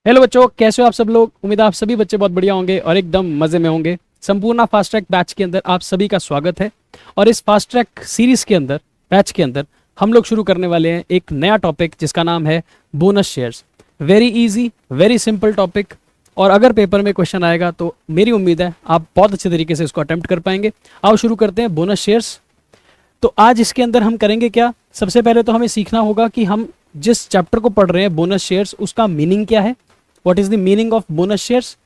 Hello बच्चों, कैसे हो आप सब लोग। उम्मीद है आप सभी बच्चे बहुत बढ़िया होंगे और एकदम मजे में होंगे। संपूर्ण फास्ट ट्रैक बैच के अंदर आप सभी का स्वागत है। और इस फास्ट ट्रैक सीरीज के अंदर, बैच के अंदर हम लोग शुरू करने वाले हैं एक नया टॉपिक जिसका नाम है bonus shares. Very easy, very simple topic. और अगर पेपर में क्वेश्चन आएगा तो मेरी उम्मीद है आप बहुत अच्छे तरीके से इसको अटेम्प्ट कर पाएंगे। आओ शुरू करते हैं बोनस शेयर्स। तो आज इसके अंदर हम करेंगे क्या, सबसे पहले तो हमें सीखना होगा कि हम जिस चैप्टर को पढ़ रहे हैं बोनस शेयर्स, उसका मीनिंग क्या है, what is the meaning of bonus shares.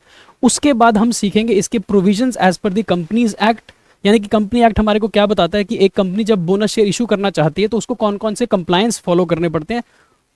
उसके बाद हम सीखेंगे इसके provisions as per the companies act, यानी कि कंपनी एक्ट हमारे को क्या बताता है कि एक कंपनी जब बोनस शेयर इशू करना चाहती है तो उसको कौन कौन से कंप्लायंस फॉलो करने पड़ते हैं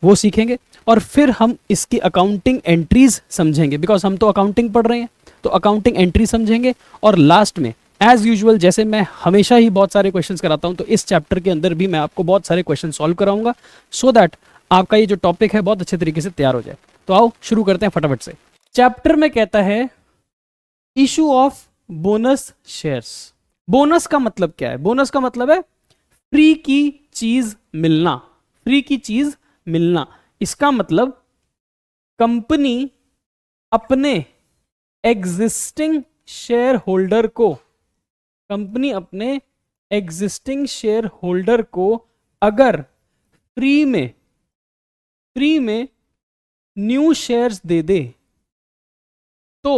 वो सीखेंगे। और फिर हम इसकी अकाउंटिंग एंट्रीज समझेंगे, बिकॉज हम तो अकाउंटिंग पढ़ रहे हैं तो अकाउंटिंग एंट्री समझेंगे। और लास्ट में एज यूजुअल, जैसे मैं हमेशा ही बहुत सारे क्वेश्चंस कराता हूं, तो इस चैप्टर के अंदर भी मैं आपको बहुत सारे क्वेश्चन सॉल्व कराऊंगा सो दैट आपका ये जो टॉपिक है बहुत अच्छे तरीके से तैयार हो जाए। तो आओ शुरू करते हैं फटाफट से। चैप्टर में कहता है issue of bonus shares. Bonus का मतलब क्या है? बोनस का मतलब है फ्री की चीज मिलना, फ्री की चीज मिलना। इसका मतलब कंपनी अपने एग्जिस्टिंग शेयर होल्डर को, कंपनी अपने एग्जिस्टिंग शेयर होल्डर को अगर फ्री में न्यू शेयर्स दे दे तो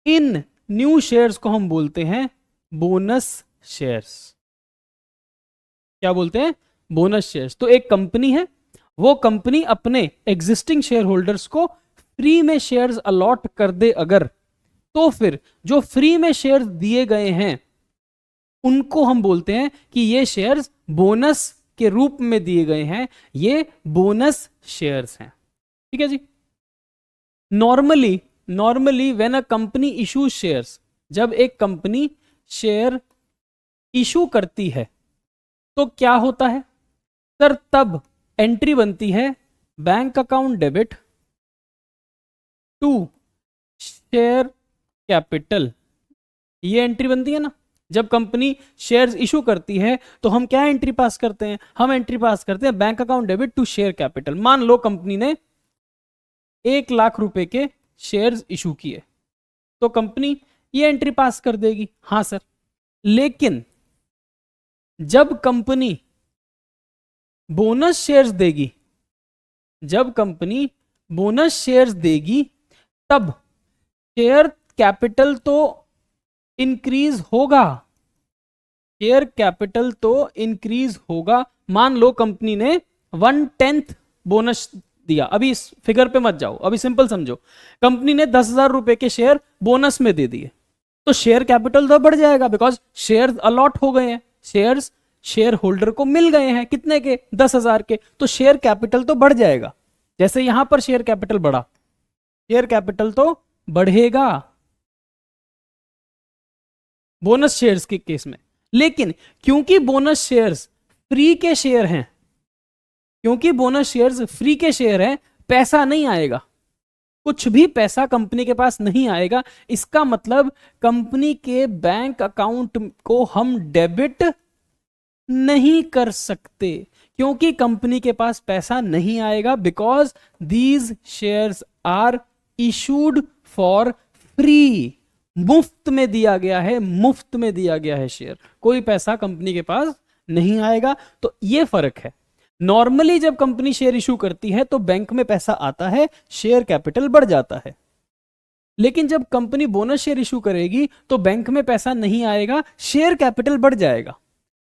इन न्यू शेयर्स को हम बोलते हैं बोनस शेयर्स। क्या बोलते हैं? Bonus shares. तो एक कंपनी है, वो कंपनी अपने एग्जिस्टिंग शेयर होल्डर्स को फ्री में शेयर्स अलॉट कर दे अगर, तो फिर जो फ्री में शेयर्स दिए गए हैं उनको हम बोलते हैं कि ये शेयर्स बोनस के रूप में दिए गए हैं, ये बोनस शेयर्स हैं। ठीक है जी। Normally when a company issue shares, जब एक कंपनी शेयर इशू करती है तो क्या होता है सर? तब एंट्री बनती है bank account debit to share capital. ये एंट्री बनती है ना, जब कंपनी शेयर्स इशू करती है तो हम क्या एंट्री पास करते हैं? हम एंट्री पास करते हैं bank account debit to share capital. मान लो कंपनी ने 1,00,000 रुपए के शेयर्स इशू किए तो कंपनी ये एंट्री पास कर देगी, हाँ सर। लेकिन जब कंपनी बोनस शेयर्स देगी, जब कंपनी बोनस शेयर्स देगी तब शेयर कैपिटल तो इंक्रीज होगा, शेयर कैपिटल तो इंक्रीज होगा। मान लो कंपनी ने 1/10 बोनस दिया। अभी इस फिगर पे मत जाओ, अभी सिंपल समझो। कंपनी ने 10,000 रुपए के शेयर बोनस में दे दिए तो शेयर कैपिटल तो बढ़ जाएगा, बिकॉज शेयर अलॉट हो गए हैं, शेयर्स शेयर होल्डर को मिल गए हैं। कितने के? 10,000 के। तो शेयर कैपिटल तो बढ़ जाएगा। जैसे यहां पर शेयर कैपिटल बढ़ा, शेयर कैपिटल तो बढ़ेगा बोनस शेयर्स के केस में। लेकिन क्योंकि बोनस शेयर्स फ्री के शेयर हैं, क्योंकि बोनस शेयर्स फ्री के शेयर हैं, पैसा नहीं आएगा, कुछ भी पैसा कंपनी के पास नहीं आएगा। इसका मतलब कंपनी के बैंक अकाउंट को हम डेबिट नहीं कर सकते, क्योंकि कंपनी के पास पैसा नहीं आएगा, because these shares are issued for free. मुफ्त में दिया गया है, मुफ्त में दिया गया है शेयर, कोई पैसा कंपनी के पास नहीं आएगा। तो ये फर्क है। नॉर्मली जब कंपनी शेयर इशू करती है तो बैंक में पैसा आता है, शेयर कैपिटल बढ़ जाता है। लेकिन जब कंपनी बोनस शेयर इशू करेगी तो बैंक में पैसा नहीं आएगा, शेयर कैपिटल बढ़ जाएगा।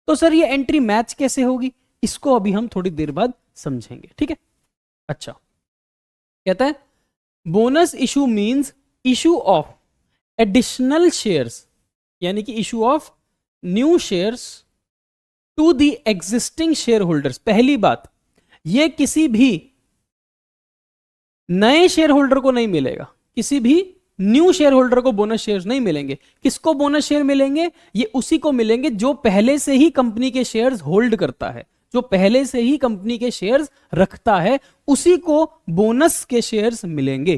तो सर ये एंट्री मैच कैसे होगी, इसको अभी हम थोड़ी देर बाद समझेंगे। ठीक है। अच्छा, कहता है bonus issue means issue of additional shares, यानी कि issue of new shares to the existing share holders. पहली बात, ये किसी भी नए शेयर होल्डर को नहीं मिलेगा, किसी भी न्यू शेयर होल्डर को बोनस शेयर्स नहीं मिलेंगे। किसको बोनस शेयर मिलेंगे? ये उसी को मिलेंगे जो पहले से ही कंपनी के शेयर्स होल्ड करता है, जो पहले से ही कंपनी के शेयर्स रखता है, उसी को बोनस के शेयर्स मिलेंगे।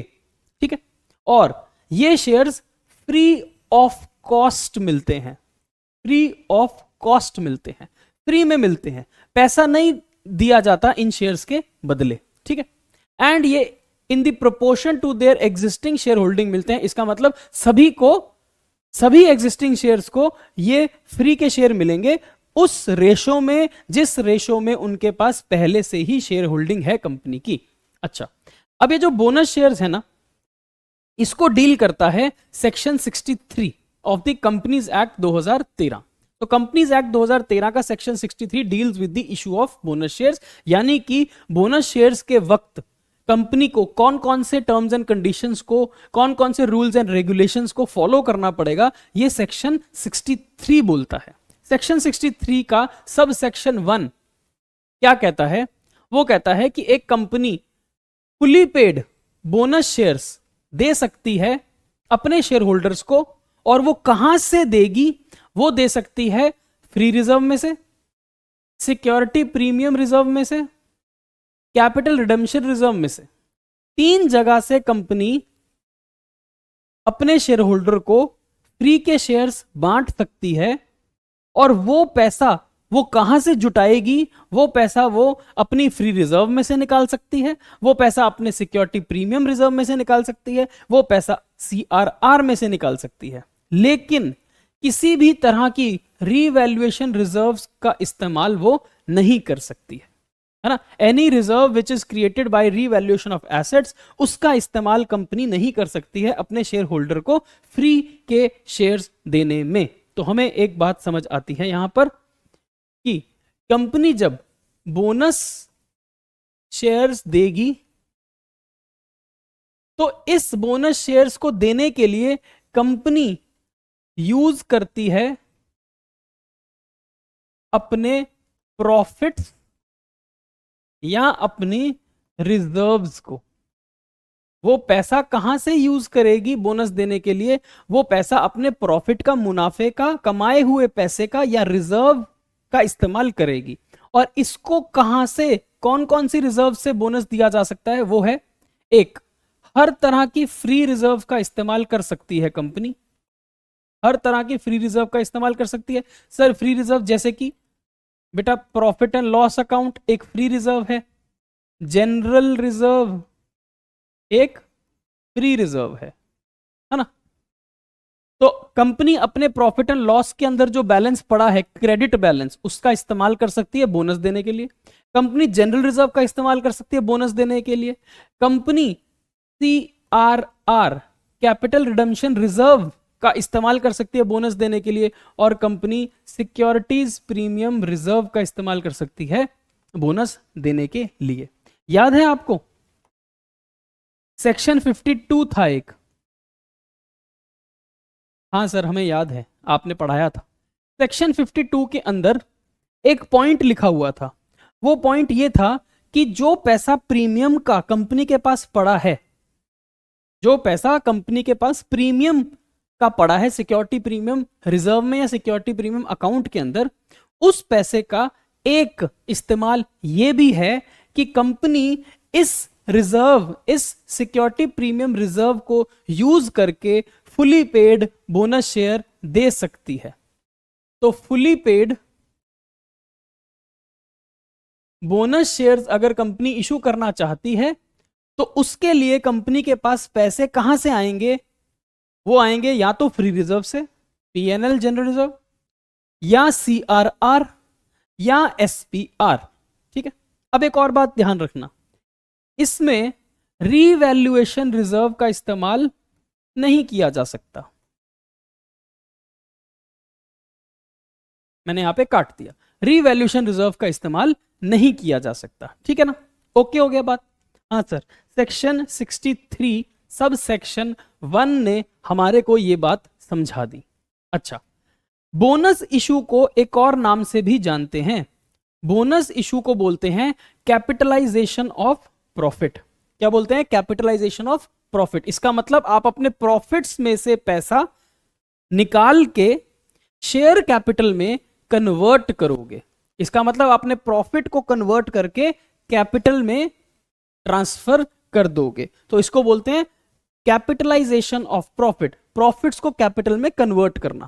ठीक है। और ये शेयर्स फ्री ऑफ कॉस्ट मिलते हैं, फ्री ऑफ कॉस्ट मिलते हैं, फ्री में मिलते हैं, पैसा नहीं दिया जाता इन शेयर्स के बदले। ठीक है। एंड ये in the proportion to their existing share holding मिलते हैं। इसका मतलब सभी एग्जिस्टिंग शेयर्स को ये फ्री के शेयर मिलेंगे उस रेशो में, जिस रेशो में उनके पास पहले से ही शेयर होल्डिंग है कंपनी की। अच्छा, अब ये जो बोनस शेयर्स है ना, इसको डील करता है section 63 of the companies act 2013। तो कंपनीज एक्ट 2013 का section 63 deals with the issue of bonus shares, यानी कि बोनस शेयर्स के वक्त कंपनी को कौन कौन से टर्म्स एंड कंडीशंस को, कौन कौन से रूल्स एंड रेगुलेशंस को फॉलो करना पड़ेगा, ये सेक्शन 63 बोलता है। सेक्शन 63 का सब सेक्शन 1 क्या कहता है? वो कहता है कि एक company fully paid bonus shares दे सकती है अपने शेयर होल्डर्स को, और वो कहां से देगी? वो दे सकती है फ्री रिजर्व में से, सिक्योरिटी प्रीमियम रिजर्व में से, कैपिटल रिडेम्पशन रिजर्व में से। 3 जगह से कंपनी अपने शेयर होल्डर को फ्री के शेयर्स बांट सकती है, और वो पैसा वो कहां से जुटाएगी? वो पैसा वो अपनी फ्री रिजर्व में से निकाल सकती है, वो पैसा अपने सिक्योरिटी प्रीमियम रिजर्व में से निकाल सकती है, वो पैसा CRR में से निकाल सकती है। लेकिन किसी भी तरह की रीवैल्यूएशन रिजर्व्स का इस्तेमाल वो नहीं कर सकती है ना। Any reserve which is created by revaluation of assets, उसका इस्तेमाल कंपनी नहीं कर सकती है अपने शेयर होल्डर को फ्री के शेयर्स देने में। तो हमें एक बात समझ आती है यहां पर कि कंपनी जब बोनस शेयर्स देगी तो इस बोनस शेयर्स को देने के लिए कंपनी यूज करती है अपने प्रॉफिट्स या अपनी रिजर्व्स को। वो पैसा कहां से यूज करेगी बोनस देने के लिए? वो पैसा अपने प्रॉफिट का, मुनाफे का, कमाए हुए पैसे का या रिजर्व का इस्तेमाल करेगी। और इसको कहां से, कौन कौन सी रिजर्व से बोनस दिया जा सकता है? वो है, एक, हर तरह की फ्री रिजर्व का इस्तेमाल कर सकती है कंपनी, हर तरह की फ्री रिजर्व का इस्तेमाल कर सकती है। सर फ्री रिजर्व जैसे कि बेटा प्रॉफिट एंड लॉस अकाउंट एक फ्री रिजर्व है, जनरल रिजर्व एक फ्री रिजर्व है ना। तो कंपनी अपने प्रॉफिट एंड लॉस के अंदर जो बैलेंस पड़ा है, क्रेडिट बैलेंस, उसका इस्तेमाल कर सकती है बोनस देने के लिए। कंपनी जनरल रिजर्व का इस्तेमाल कर सकती है बोनस देने के लिए। Company CRR, capital redemption reserve का इस्तेमाल कर सकती है बोनस देने के लिए। और कंपनी सिक्योरिटीज प्रीमियम रिजर्व का इस्तेमाल कर सकती है बोनस देने के लिए। याद है आपको सेक्शन 52 था एक? हाँ सर हमें याद है, आपने पढ़ाया था। सेक्शन 52 के अंदर एक पॉइंट लिखा हुआ था। वो पॉइंट ये था कि जो पैसा प्रीमियम का कंपनी के पास पड़ा है, जो पैसा कंपनी के पास प्रीमियम का पड़ा है सिक्योरिटी प्रीमियम रिजर्व में या सिक्योरिटी प्रीमियम अकाउंट के अंदर, उस पैसे का एक इस्तेमाल ये भी है कि कंपनी इस रिजर्व, इस सिक्योरिटी प्रीमियम रिजर्व को यूज करके फुली पेड बोनस शेयर दे सकती है। तो फुली पेड बोनस शेयर्स अगर कंपनी इशू करना चाहती है तो उसके लिए कंपनी के पास पैसे कहां से आएंगे? वो आएंगे या तो फ्री रिजर्व से, PNL जनरल रिजर्व, या CRR या SPR। ठीक है, अब एक और बात ध्यान रखना, इसमें रीवैल्यूएशन रिजर्व का इस्तेमाल नहीं किया जा सकता। मैंने यहां पे काट दिया, रीवैल्यूएशन रिजर्व का इस्तेमाल नहीं किया जा सकता। ठीक है ना, ओके हो गया बात? हाँ सर, सेक्शन 63 सब सेक्शन 1 ने हमारे को ये बात समझा दी। अच्छा, बोनस इशू को एक और नाम से भी जानते हैं। बोनस इशू को बोलते हैं कैपिटलाइजेशन ऑफ प्रॉफिट। क्या बोलते हैं? Capitalisation of profit. इसका मतलब आप अपने प्रॉफिट्स में से पैसा निकाल के शेयर कैपिटल में कन्वर्ट करोगे। इसका मतलब आपने प्रॉफिट को कन्वर्ट करके कैपिटल में ट्रांसफर कर दोगे। तो इसको बोलते हैं कैपिटलाइजेशन ऑफ प्रॉफिट, प्रॉफिट्स को कैपिटल में कन्वर्ट करना।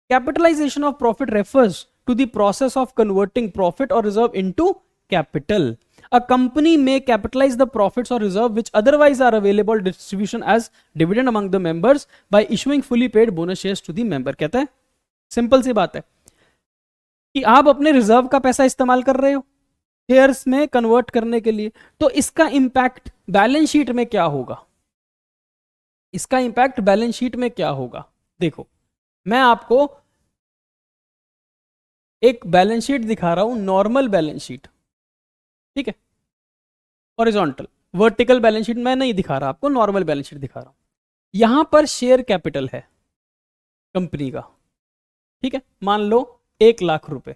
Capitalisation of profit refers to the process of converting profit और reserve into capital. A company may capitalize the profits or reserve which otherwise are available distribution as dividend among the members by issuing fully paid bonus shares to the member. कहता है simple सी बात है कि आप अपने reserve का पैसा इस्तेमाल कर रहे हो शेयर्स में कन्वर्ट करने के लिए, तो इसका इंपैक्ट बैलेंस शीट में क्या होगा, इसका इंपैक्ट बैलेंस शीट में क्या होगा। देखो मैं आपको एक बैलेंस शीट दिखा रहा हूं, नॉर्मल बैलेंस शीट, ठीक है, हॉरिजॉन्टल, वर्टिकल बैलेंस शीट मैं नहीं दिखा रहा आपको, नॉर्मल बैलेंस शीट दिखा रहा हूं। यहां पर शेयर कैपिटल है कंपनी का, ठीक है, मान लो 1,00,000 रुपए।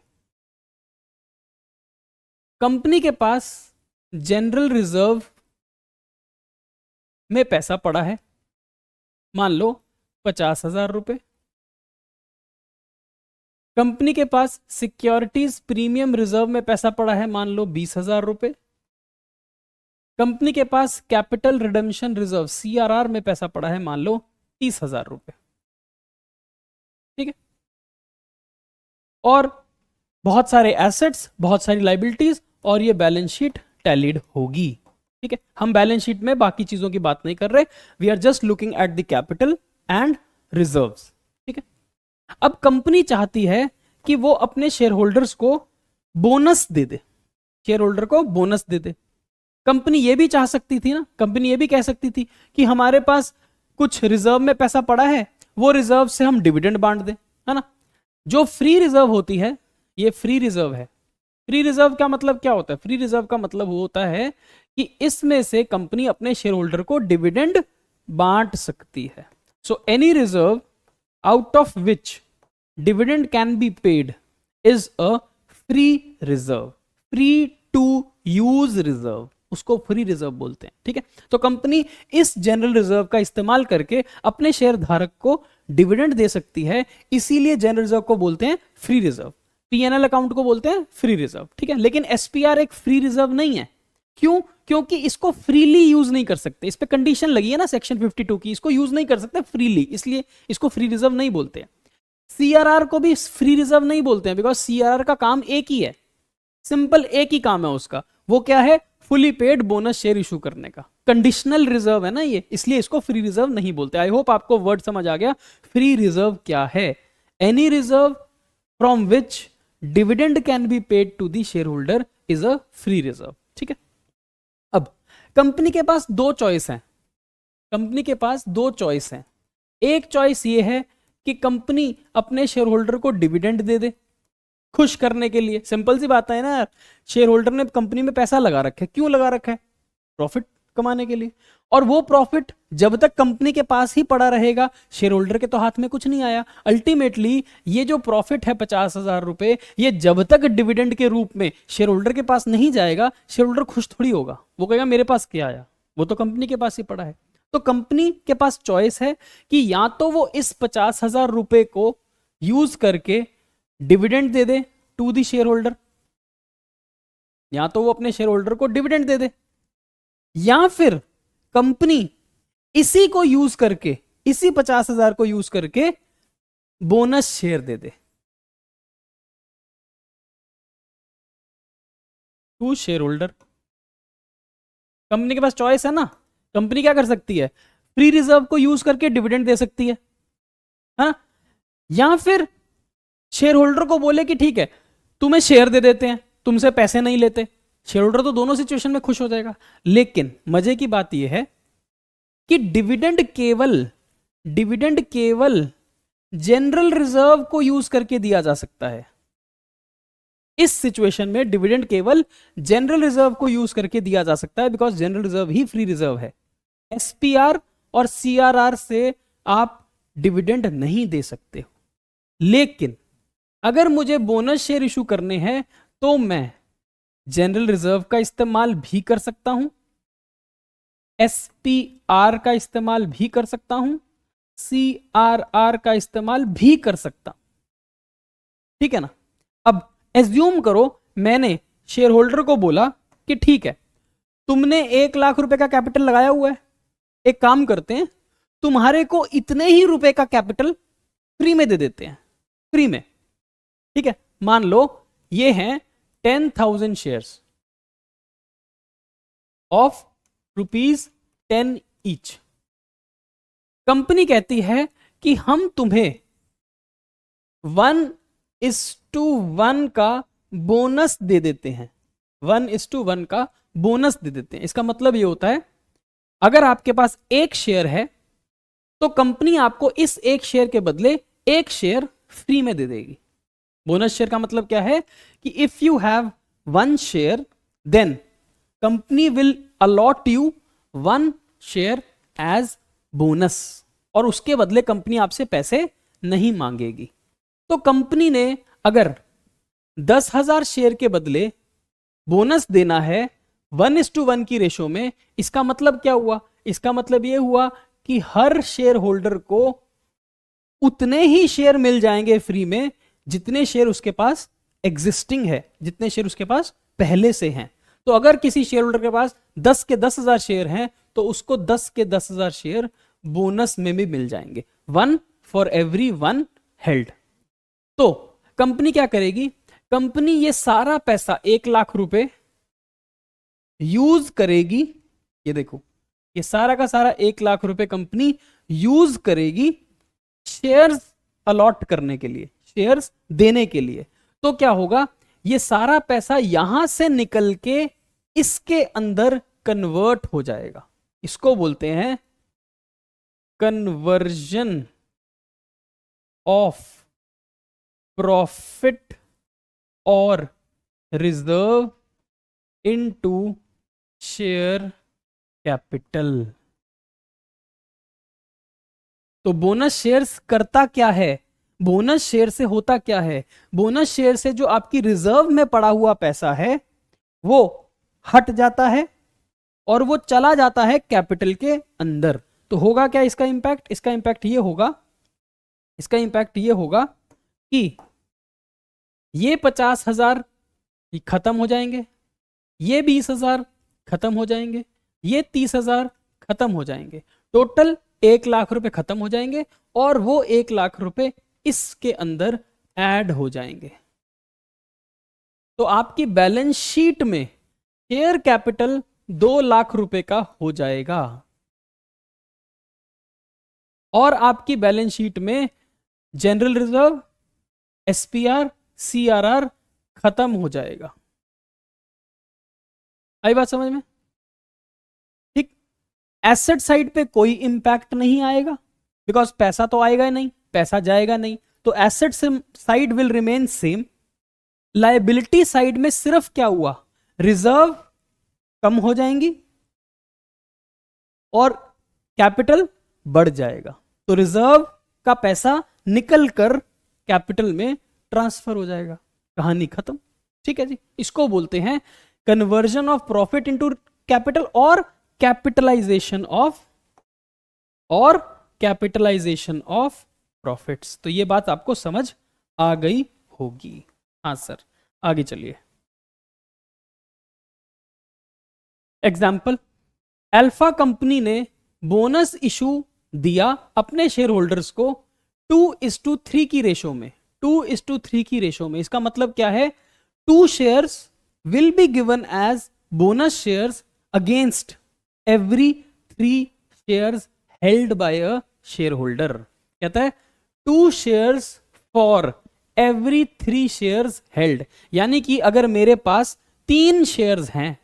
कंपनी के पास जनरल रिजर्व में पैसा पड़ा है, मान लो 50,000 रुपए। कंपनी के पास सिक्योरिटीज प्रीमियम रिजर्व में पैसा पड़ा है, मान लो 20,000 रुपए। कंपनी के पास कैपिटल रिडेम्पशन रिजर्व CRR में पैसा पड़ा है, मान लो 30,000 रुपए, ठीक है, और बहुत सारे एसेट्स, बहुत सारी लाइबिलिटीज, और ये बैलेंस शीट टैलीड होगी, ठीक है। हम बैलेंस शीट में बाकी चीजों की बात नहीं कर रहे, we are just looking at the capital and reserves, ठीक है। अब कंपनी चाहती है कि वो अपने शेयर होल्डर्स को बोनस दे दे, शेयर होल्डर को बोनस दे दे। कंपनी ये भी चाह सकती थी ना, कंपनी ये भी कह सकती थी कि हमारे पास कुछ रिजर्व में पैसा पड़ा है, वो रिजर्व से हम डिविडेंड बांट दें, है ना। जो फ्री रिजर्व होती है, ये फ्री रिजर्व है। फ्री रिजर्व का मतलब क्या होता है, फ्री रिजर्व का मतलब वो होता है कि इसमें से कंपनी अपने शेयर होल्डर को डिविडेंड बांट सकती है। So any reserve out of which dividend can be paid is a free reserve, free to use reserve, उसको फ्री रिजर्व बोलते हैं, ठीक है। तो कंपनी इस जनरल रिजर्व का इस्तेमाल करके अपने शेयर धारक को डिविडेंड दे सकती है, इसीलिए जनरल रिजर्व को बोलते हैं फ्री रिजर्व। P&L अकाउंट को बोलते हैं फ्री रिजर्व, ठीक है। लेकिन SPR एक फ्री रिजर्व नहीं है, क्यों? क्योंकि इसको फ्रीली यूज नहीं कर सकते, इस पे कंडीशन लगी है ना सेक्शन 52 की, इसको यूज नहीं कर सकते फ्रीली, इसलिए इसको फ्री रिजर्व नहीं बोलते। CRR को भी फ्री रिजर्व नहीं बोलते हैं, बिकॉज CRR का काम एक ही है, सिंपल एक ही काम है उसका, वो क्या है, fully paid bonus share issue करने का। कंडीशनल रिजर्व है ना ये, इसलिए इसको फ्री रिजर्व नहीं बोलते। आई होप आपको वर्ड समझ आ गया। फ्री रिजर्व क्या है, any reserve from which dividend can be paid to the share holder is a free reserve, ठीक है। अब कंपनी के पास दो चॉइस हैं, कंपनी के पास दो चॉइस हैं। एक चॉइस ये है कि कंपनी अपने शेयर होल्डर को डिविडेंड दे दे, खुश करने के लिए। सिंपल सी बात है ना यार, शेयर होल्डर ने कंपनी में पैसा लगा रखा है, क्यों लगा रखा है, प्रॉफिट कमाने के लिए, और वो प्रॉफिट जब तक कंपनी के पास ही पड़ा रहेगा, शेयर होल्डर के तो हाथ में कुछ नहीं आया। अल्टीमेटली ये जो प्रॉफिट है 50,000 रुपए, ये जब तक डिविडेंड के रूप में शेयर होल्डर के पास नहीं जाएगा, शेयर होल्डर खुश थोड़ी होगा, वो कहेगा मेरे पास क्या आया, वो तो कंपनी के पास ही पड़ा है। तो कंपनी के पास चॉइस है कि या तो वो इस 50,000 रुपए को यूज करके डिविडेंड दे दे टू द शेयर होल्डर, या तो वो अपने शेयर होल्डर को डिविडेंड दे दे, या फिर कंपनी इसी को यूज करके, इसी 50,000 को यूज करके बोनस शेयर दे दे टू शेयर होल्डर। कंपनी के पास चॉइस है ना, कंपनी क्या कर सकती है, फ्री रिजर्व को यूज करके डिविडेंड दे सकती है, हाँ? या फिर शेयर होल्डर को बोले कि ठीक है तुम्हें शेयर दे देते हैं, तुमसे पैसे नहीं लेते, शेयर होल्डर तो दोनों सिचुएशन में खुश हो जाएगा। लेकिन मजे की बात यह है कि डिविडेंड केवल जनरल रिजर्व को यूज करके दिया जा सकता है। इस सिचुएशन में डिविडेंड केवल जनरल रिजर्व को यूज करके दिया जा सकता है, because general reserve he free reserve है। SPR और CRR से आप डिविडेंड नहीं दे सकते हो। लेकिन अगर मुझे बोनस शेयर इशू करने हैं तो मैं जनरल रिजर्व का इस्तेमाल भी कर सकता हूं, SPR का इस्तेमाल भी कर सकता हूं, CRR का इस्तेमाल भी कर सकता हूं, ठीक है ना। अब एज्यूम करो मैंने शेयर होल्डर को बोला कि ठीक है तुमने 1,00,000 रुपए का कैपिटल लगाया हुआ है, एक काम करते हैं तुम्हारे को इतने ही रुपए का कैपिटल फ्री में दे देते हैं, फ्री में, ठीक है। मान लो ये हैं 10,000 शेयर्स, ऑफ ₹10 ईच। कंपनी कहती है कि हम तुम्हें 1:1 का बोनस दे देते हैं, 1:1 का बोनस दे देते हैं। इसका मतलब ये होता है, अगर आपके पास एक शेयर है तो कंपनी आपको इस एक शेयर के बदले एक शेयर फ्री में दे देगी। बोनस शेयर का मतलब क्या है कि if you have 1 share then company will allot you 1 share as bonus, और उसके बदले कंपनी आपसे पैसे नहीं मांगेगी। तो कंपनी ने अगर 10,000 शेयर के बदले बोनस देना है 1:1 की रेशो में, इसका मतलब क्या हुआ? इसका मतलब यह हुआ कि हर शेयर होल्डर को उतने ही शेयर मिल जाएंगे फ्री में जितने शेयर उसके पास एग्जिस्टिंग है, जितने शेयर उसके पास पहले से हैं। तो अगर किसी शेयर होल्डर के पास 10 के 10,000 शेयर हैं तो उसको 10 के 10,000 शेयर बोनस में भी मिल जाएंगे, 1 for every 1 हेल्ड। तो कंपनी क्या करेगी? कंपनी ये सारा पैसा 1,00,000 रुपए यूज करेगी। ये देखो, ये सारा का सारा 1,00,000 रुपए कंपनी यूज करेगी शेयर्स अलॉट करने के लिए, शेयर्स देने के लिए। तो क्या होगा? ये सारा पैसा यहां से निकल के इसके अंदर कन्वर्ट हो जाएगा। इसको बोलते हैं कन्वर्जन ऑफ प्रॉफिट और रिजर्व इनटू शेयर कैपिटल। तो बोनस शेयर्स करता क्या है? बोनस शेयर से होता क्या है? बोनस शेयर से जो आपकी रिजर्व में पड़ा हुआ पैसा है वो हट जाता है और वो चला जाता है कैपिटल के अंदर। तो होगा क्या इसका इंपैक्ट? इसका इंपैक्ट ये होगा, इसका इंपैक्ट ये होगा कि ये 50,000 खत्म हो जाएंगे, ये 20,000 खत्म हो जाएंगे, ये 30,000 खत्म हो जाएंगे, टोटल 1,00,000 रुपए खत्म हो जाएंगे और वो 1,00,000 रुपए इसके अंदर ऐड हो जाएंगे। तो आपकी बैलेंस शीट में शेयर कैपिटल 2,00,000 रुपए का हो जाएगा और आपकी बैलेंस शीट में जनरल रिजर्व, एसपीआर, सीआरआर खत्म हो जाएगा। आई बात समझ में? ठीक। एसेट साइड पे कोई इंपैक्ट नहीं आएगा बिकॉज पैसा तो आएगा ही नहीं, पैसा जाएगा नहीं, तो asset side will remain same. Liability side में सिर्फ क्या हुआ? रिजर्व कम हो जाएंगी और कैपिटल बढ़ जाएगा। तो रिजर्व का पैसा निकल कर कैपिटल में ट्रांसफर हो जाएगा, कहानी खत्म। ठीक है जी, इसको बोलते हैं conversion of profit into capital और कैपिटलाइजेशन ऑफ प्रॉफिट्स। तो ये बात आपको समझ आ गई होगी। हाँ सर, आगे चलिए। एग्जाम्पल, अल्फा कंपनी ने बोनस इशू दिया अपने शेयर होल्डर्स को 2:3 की रेशो में, 2:3 की रेशो में। इसका मतलब क्या है? 2 shares will be given as bonus shares against every 3 shares held by a share holder. कहता है 2 shares for every 3 shares held, यानी कि अगर मेरे पास 3 शेयर्स हैं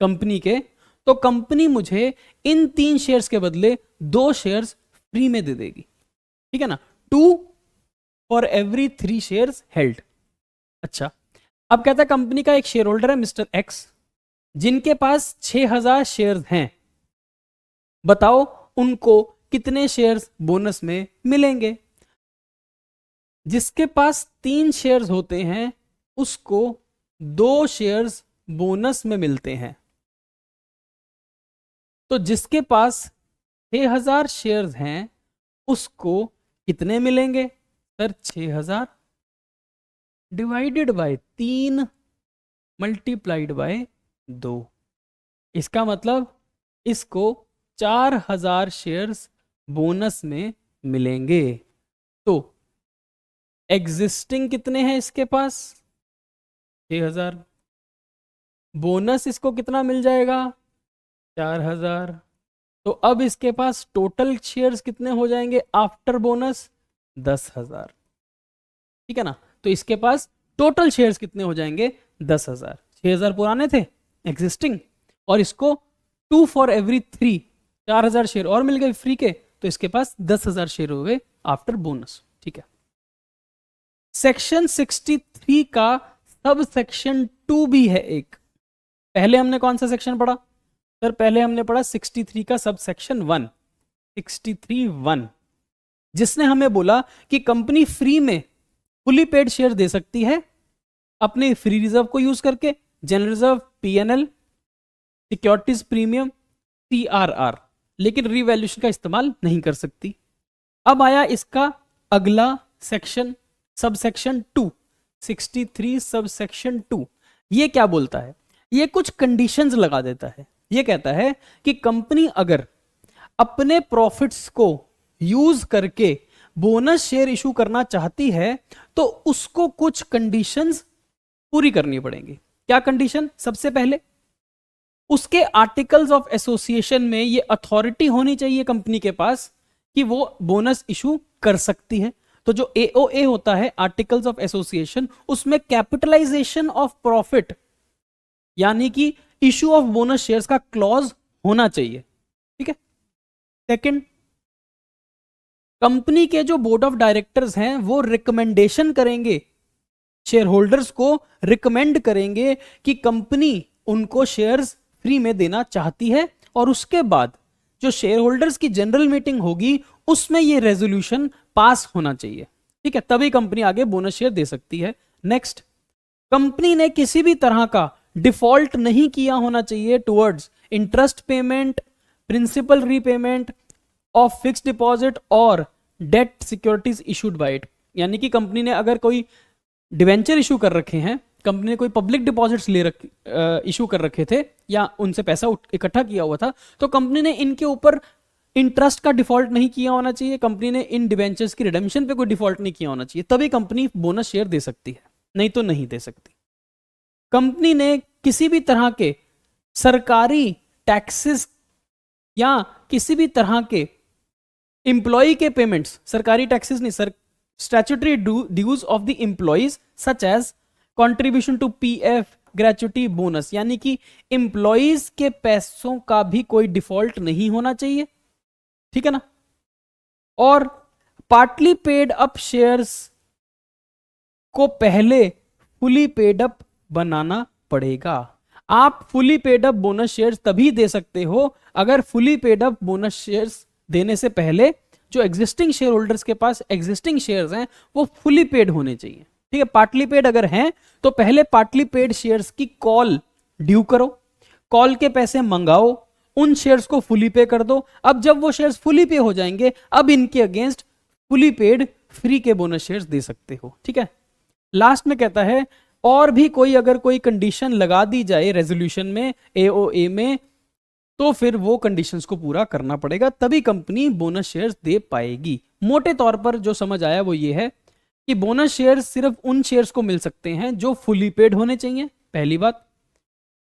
कंपनी के, तो कंपनी मुझे इन 3 शेयर्स के बदले 2 शेयर्स फ्री में दे देगी। ठीक है ना? 2 फॉर एवरी 3 शेयर्स हेल्ड। अच्छा, अब कहता है कंपनी का एक शेयर होल्डर है मिस्टर एक्स, जिनके पास 6,000 शेयर्स हैं। बताओ उनको कितने शेयर्स बोनस में मिलेंगे? जिसके पास 3 शेयर्स होते हैं उसको 2 शेयर्स बोनस में मिलते हैं। तो जिसके पास 6,000 शेयर्स हैं उसको कितने मिलेंगे? Sir 6,000 divided by 3 multiplied by 2। इसका मतलब इसको 4,000 शेयर्स बोनस में मिलेंगे। तो एग्जिस्टिंग कितने हैं इसके पास? 6,000। बोनस इसको कितना मिल जाएगा? 4,000। तो अब इसके पास टोटल शेयर्स कितने हो जाएंगे आफ्टर बोनस? 10,000। ठीक है ना? तो इसके पास टोटल शेयर्स कितने हो जाएंगे? 10,000। 6,000 पुराने थे एग्जिस्टिंग, और इसको 2 फॉर एवरी 3, 4,000 शेयर और मिल गए फ्री के, तो इसके पास 10,000 शेयर हो गए आफ्टर बोनस। ठीक है। सेक्शन 63 का सब सेक्शन 2 भी है एक। पहले हमने कौन सा सेक्शन पढ़ा सर? पहले हमने पढ़ा 63 का सब सेक्शन 1, 63(1), जिसने हमें बोला कि कंपनी फ्री में फुली पेड शेयर दे सकती है अपने फ्री रिजर्व को यूज करके, general reserve, PNL, securities premium, CRR, लेकिन रीवैल्यूएशन का इस्तेमाल नहीं कर सकती। अब आया इसका अगला section, sub section 2, 63 sub section 2। ये क्या बोलता है? ये कुछ कंडीशंस लगा देता है। ये कहता है कि कंपनी अगर अपने प्रॉफिट्स को यूज करके बोनस शेयर इशू करना चाहती है तो उसको कुछ कंडीशंस पूरी करनी पड़ेंगी। क्या कंडीशन? सबसे पहले उसके आर्टिकल्स ऑफ एसोसिएशन में ये अथॉरिटी होनी चाहिए कंपनी के पास कि वो बोनस इशू कर सकती है। तो जो एओए होता है, आर्टिकल्स ऑफ एसोसिएशन, उसमें कैपिटलाइजेशन ऑफ प्रॉफिट यानी कि इशू ऑफ बोनस शेयर्स का क्लॉज होना चाहिए। ठीक है। सेकंड, कंपनी के जो बोर्ड ऑफ डायरेक्टर्स हैं वो रिकमेंडेशन करेंगे, शेयर होल्डर्स को रिकमेंड करेंगे कि कंपनी उनको शेयर्स फ्री में देना चाहती है, और उसके बाद जो शेयर होल्डर्स की जनरल मीटिंग होगी उसमें ये रेजोल्यूशन पास होना चाहिए। ठीक है, तभी कंपनी आगे बोनस शेयर दे सकती है। नेक्स्ट, कंपनी ने किसी भी तरह का डिफॉल्ट नहीं किया होना चाहिए towards interest payment, principal repayment of fixed deposit और debt securities issued by it. यानी कि कंपनी ने अगर कोई डिवेंचर इशू कर रखे हैं, कंपनी ने कोई पब्लिक डिपॉजिट्स इशू कर रखे थे या उनसे पैसा इकट्ठा किया हुआ था, तो कंपनी ने इनके ऊपर इंटरेस्ट का डिफॉल्ट नहीं किया होना चाहिए, कंपनी ने इन डिवेंचर्स की रिडेम्पशन पे कोई डिफॉल्ट नहीं किया होना चाहिए, तभी कंपनी बोनस शेयर दे सकती है, नहीं तो नहीं दे सकती। कंपनी ने किसी भी तरह के सरकारी टैक्सेस या किसी भी तरह के एम्प्लॉय के पेमेंट्स, सरकारी टैक्सेस नहीं sir, statutory dues of the employees such as contribution to PF, gratuity, bonus, यानी कि एम्प्लॉयज के पैसों का भी कोई डिफॉल्ट नहीं होना चाहिए। ठीक है ना? और पार्टली पेड अप शेयर्स को पहले फुली पेड अप बनाना पड़ेगा। आप fully paid up bonus shares तभी दे सकते हो अगर fully paid up bonus shares देने से पहले जो एग्जिस्टिंग शेयर होल्डर्स के पास एग्जिस्टिंग शेयर्स हैं वो फुली पेड होने चाहिए। ठीक है, पार्टली पेड अगर हैं तो पहले पार्टली पेड शेयर्स की कॉल ड्यू करो, कॉल के पैसे मंगाओ, उन शेयर्स को फुली पे कर दो। अब जब वो शेयर्स फुली पे हो जाएंगे, अब इनके अगेंस्ट फुली पेड फ्री के बोनस शेयर्स दे सकते हो। ठीक है। लास्ट में कहता है और भी कोई अगर कोई कंडीशन लगा दी जाए रेजोल्यूशन में, एओए में, तो फिर वो कंडीशंस को पूरा करना पड़ेगा, तभी कंपनी बोनस शेयर्स दे पाएगी। मोटे तौर पर जो समझ आया वो ये है कि बोनस शेयर्स सिर्फ उन शेयर्स को मिल सकते हैं जो फुली पेड होने चाहिए, पहली बात।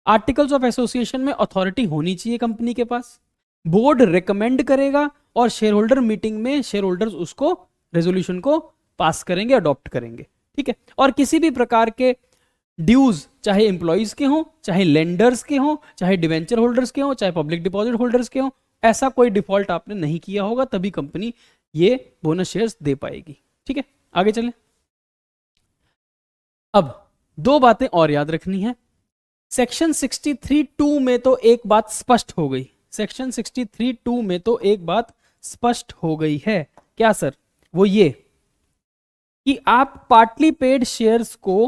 आर्टिकल्स ऑफ एसोसिएशन में अथॉरिटी होनी चाहिए कंपनी के पास, बोर्ड रिकमेंड करेगा और शेयर होल्डर मीटिंग में शेयर होल्डर्स उसको रेजोल्यूशन को पास करेंगे, अडॉप्ट करेंगे। ठीक है। और किसी भी प्रकार के ड्यूज, चाहे एम्प्लॉइज के हों, चाहे लेंडर्स के हों, चाहे डिवेंचर होल्डर्स के हों, चाहे पब्लिक डिपॉजिट होल्डर्स के हों, ऐसा कोई डिफॉल्ट आपने नहीं किया होगा, तभी कंपनी ये बोनस शेयर्स दे पाएगी। ठीक है, आगे चलें। अब दो बातें और याद रखनी है। सेक्शन 63(2) में तो एक बात स्पष्ट हो गई, सेक्शन 63(2) में तो एक बात स्पष्ट हो गई है। क्या सर? वो ये कि आप पार्टली पेड शेयर्स को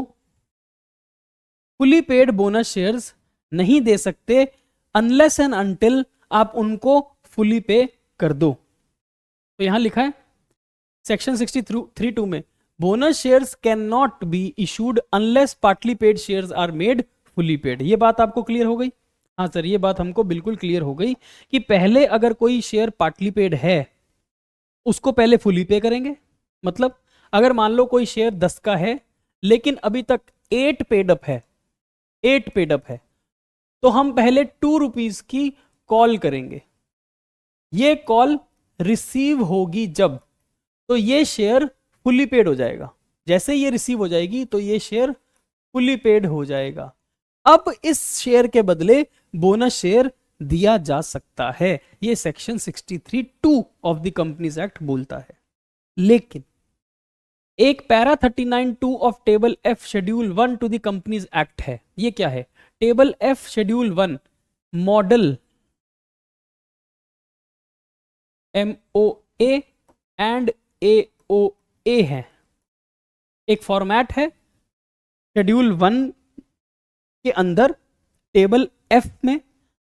फुली पेड बोनस शेयर्स नहीं दे सकते अनलेस एंड अनटिल आप उनको फुली पे कर दो। तो यहां लिखा है सेक्शन 63(2) में, bonus shares can not be issued unless partly paid shares are made fully paid. ये बात आपको क्लियर हो गई? हाँ सर, ये बात हमको बिल्कुल क्लियर हो गई कि पहले अगर कोई शेयर पार्टली पेड है उसको पहले फुली पे करेंगे। मतलब अगर मान लो कोई शेयर 10 का है लेकिन अभी तक 8 पेड अप है, 8 पेड अप है, तो हम पहले 2 रुपीज की कॉल करेंगे, ये कॉल रिसीव होगी जब, तो ये शेयर फुली पेड हो जाएगा। जैसे ये रिसीव हो जाएगी तो ये शेयर फुली पेड हो जाएगा। अब इस शेयर के बदले बोनस शेयर दिया जा सकता है, ये section 63(2) of the companies act बोलता है। लेकिन एक para 39(2) of table F schedule 1 to the companies act है। ये क्या है? Table F schedule 1 model MOA and AOA है, एक फॉर्मेट है। शेड्यूल 1 के अंदर टेबल F में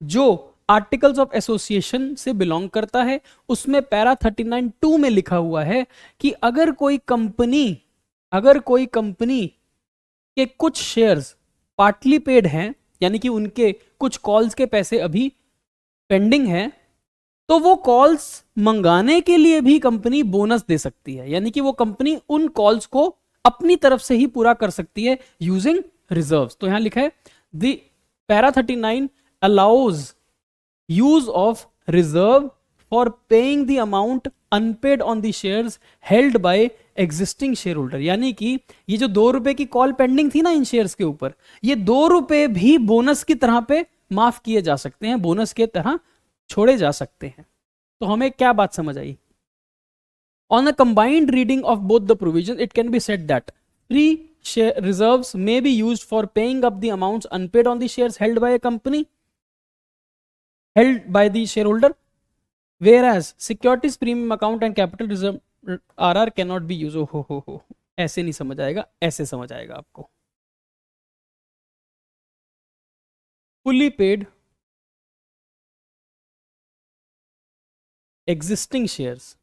जो आर्टिकल्स ऑफ एसोसिएशन से बिलोंग करता है, उसमें पैरा 39(2) में लिखा हुआ है कि अगर कोई कंपनी के कुछ शेयर्स पार्टली पेड हैं, यानी कि उनके कुछ कॉल्स के पैसे अभी पेंडिंग हैं, तो वो कॉल्स मंगाने के लिए भी कंपनी बोनस दे सकती है। यानी कि वो कंपनी उन कॉल्स को अपनी तरफ से ही पूरा कर सकती है यूजिंग रिजर्व्स। तो यहां लिखा है the para 39 allows use of reserve for paying the amount unpaid on the shares held by existing share holder. यानी कि ये जो 2 रुपए की कॉल पेंडिंग थी ना इन शेयर्स के ऊपर, ये 2 रुपए भी बोनस की तरह पे माफ किए जा सकते हैं, बोनस के तरह छोड़े जा सकते हैं। तो हमें क्या बात समझ आई? On a combined reading of both the provisions, it can be said that free share reserves may be used for paying up the amounts unpaid on the shares held by a company, held by the shareholder, whereas securities premium account and capital reserve RR cannot be used. हो ऐसे नहीं समझ आएगा, ऐसे समझ आएगा आपको। fully paid existing shares,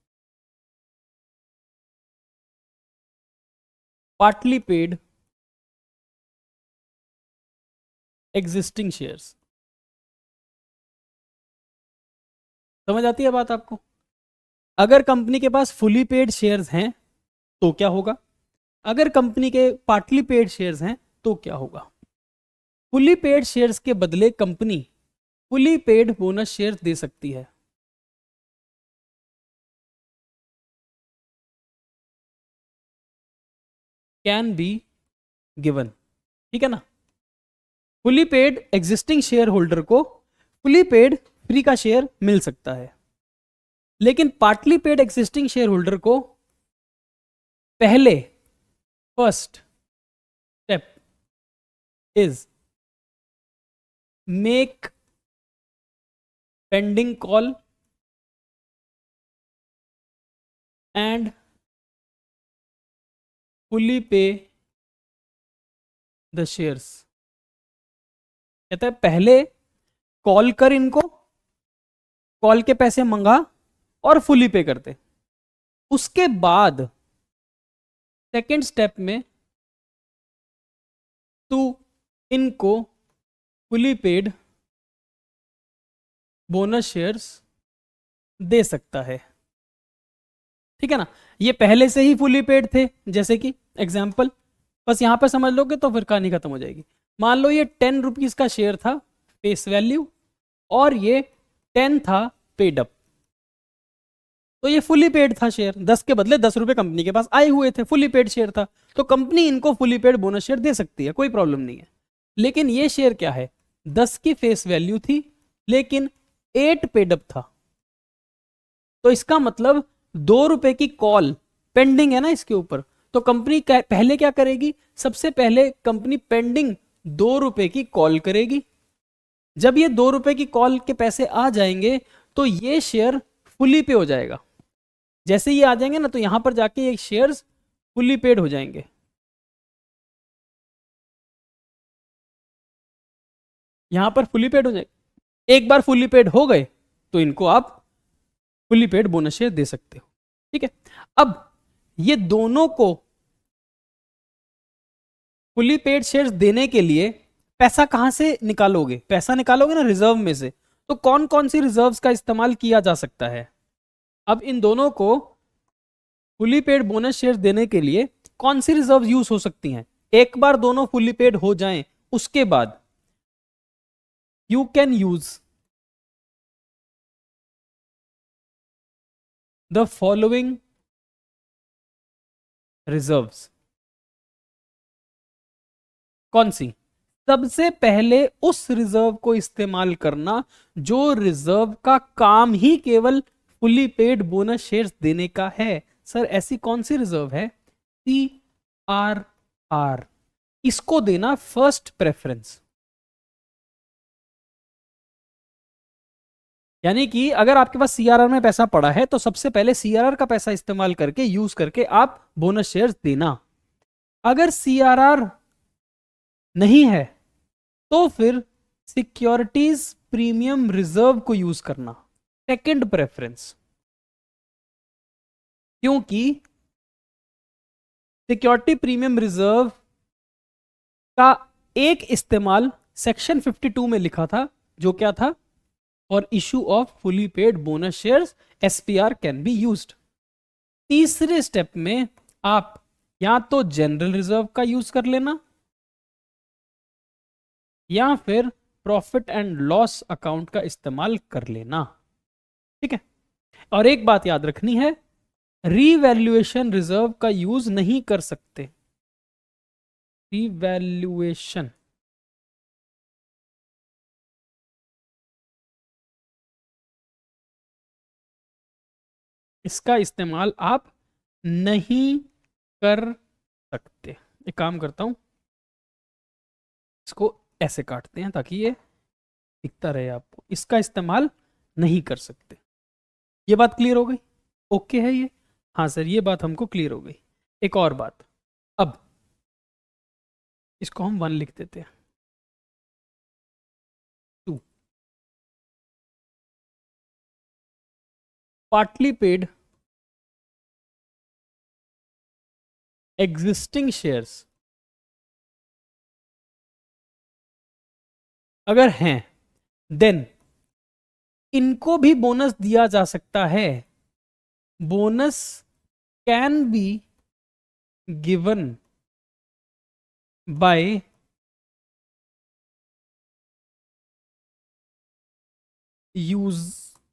partly paid existing shares। समझ आती है बात आपको? अगर कंपनी के पास फुली पेड शेयर्स हैं तो क्या होगा, अगर कंपनी के पार्टली पेड शेयर्स हैं तो क्या होगा। फुली पेड शेयर्स के बदले company fully paid bonus shares दे सकती है। कैन बी गिवन, ठीक है ना। Fully paid existing share holder को फुली पेड फ्री का शेयर मिल सकता है, लेकिन partly paid existing share holder को पहले first step is make pending call and fully pay the shares. कहता है पहले कॉल कर इनको, कॉल के पैसे मंगा और फुली पे करते। उसके बाद सेकेंड स्टेप में तू इनको फुली पेड बोनस शेयर्स दे सकता है, ठीक है ना। ये पहले से ही फुली पेड थे, जैसे कि एग्जाम्पल बस यहां पर समझ लोगे तो फिर कहानी खत्म हो जाएगी। मान लो ये 10 रुपीज का शेयर था फेस वैल्यू और ये 10 था पेड अप, तो ये फुली पेड था शेयर, 10 के बदले 10 रुपए कंपनी के पास आए हुए थे, फुली पेड शेयर था, तो कंपनी इनको फुली पेड बोनस शेयर दे सकती है, कोई प्रॉब्लम नहीं है। लेकिन ये शेयर क्या है, 10 की फेस वैल्यू थी लेकिन 8 पेड अप था, तो इसका मतलब 2 रुपए की कॉल पेंडिंग है ना इसके ऊपर। तो कंपनी पहले क्या करेगी, सबसे पहले कंपनी पेंडिंग 2 रुपए की कॉल करेगी। जब ये 2 रुपए की कॉल के पैसे आ जाएंगे तो ये शेयर फुली पे हो जाएगा। जैसे ये आ जाएंगे ना तो यहां पर जाके ये शेयर्स फुली पेड हो जाएंगे। यहां पर फुली पेड हो जाएंगे। एक बार फुली पेड हो गए तो इनको आप फुली पेड बोनस शेयर दे सकते हो, ठीक है। अब ये दोनों को फुली पेड शेयर्स देने के लिए पैसा कहां से निकालोगे, पैसा निकालोगे ना रिजर्व में से। तो कौन कौन सी रिजर्व्स का इस्तेमाल किया जा सकता है। अब इन दोनों को फुली पेड बोनस शेयर देने के लिए कौन सी रिजर्व यूज हो सकती हैं। एक बार दोनों फुली पेड हो जाएं उसके बाद you can use the following reserves. कौन सी? सबसे पहले उस रिजर्व को इस्तेमाल करना जो रिजर्व का काम ही केवल फुली पेड बोनस शेयर्स देने का है। सर ऐसी कौन सी रिजर्व है? CRR, इसको देना फर्स्ट प्रेफरेंस। यानी कि अगर आपके पास CRR में पैसा पड़ा है तो सबसे पहले CRR का पैसा इस्तेमाल करके यूज करके आप बोनस शेयर्स देना। अगर CRR नहीं है तो फिर सिक्योरिटीज प्रीमियम रिजर्व को यूज करना सेकंड प्रेफरेंस, क्योंकि सिक्योरिटी प्रीमियम रिजर्व का एक इस्तेमाल सेक्शन 52 में लिखा था, जो क्या था? और issue of fully paid bonus shares SPR can be used. तीसरे स्टेप में आप या तो जनरल रिजर्व का यूज कर लेना या फिर प्रॉफिट एंड लॉस अकाउंट का इस्तेमाल कर लेना। ठीक है, और एक बात याद रखनी है, रीवैल्यूएशन रिजर्व का यूज नहीं कर सकते। रीवैल्यूएशन इसका इस्तेमाल आप नहीं कर सकते। एक काम करता हूं, इसको ऐसे काटते हैं ताकि ये दिखता रहे आपको। इसका इस्तेमाल नहीं कर सकते। ये बात क्लियर हो गई? ओके है ये? हाँ सर, ये बात हमको क्लियर हो गई। एक और बात, अब इसको हम 1 लिख देते हैं। 2, पार्टली पेड एग्जिस्टिंग शेयर्स अगर हैं देन इनको भी बोनस दिया जा सकता है। Bonus can be given by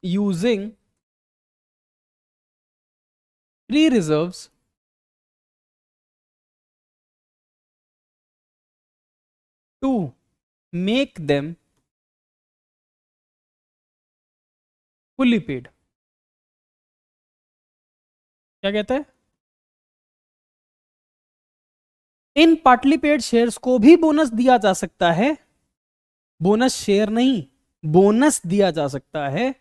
using free reserves to make them fully paid। क्या कहता है? इन पार्टली पेड शेयर्स को भी बोनस दिया जा सकता है। बोनस शेयर नहीं, बोनस दिया जा सकता है।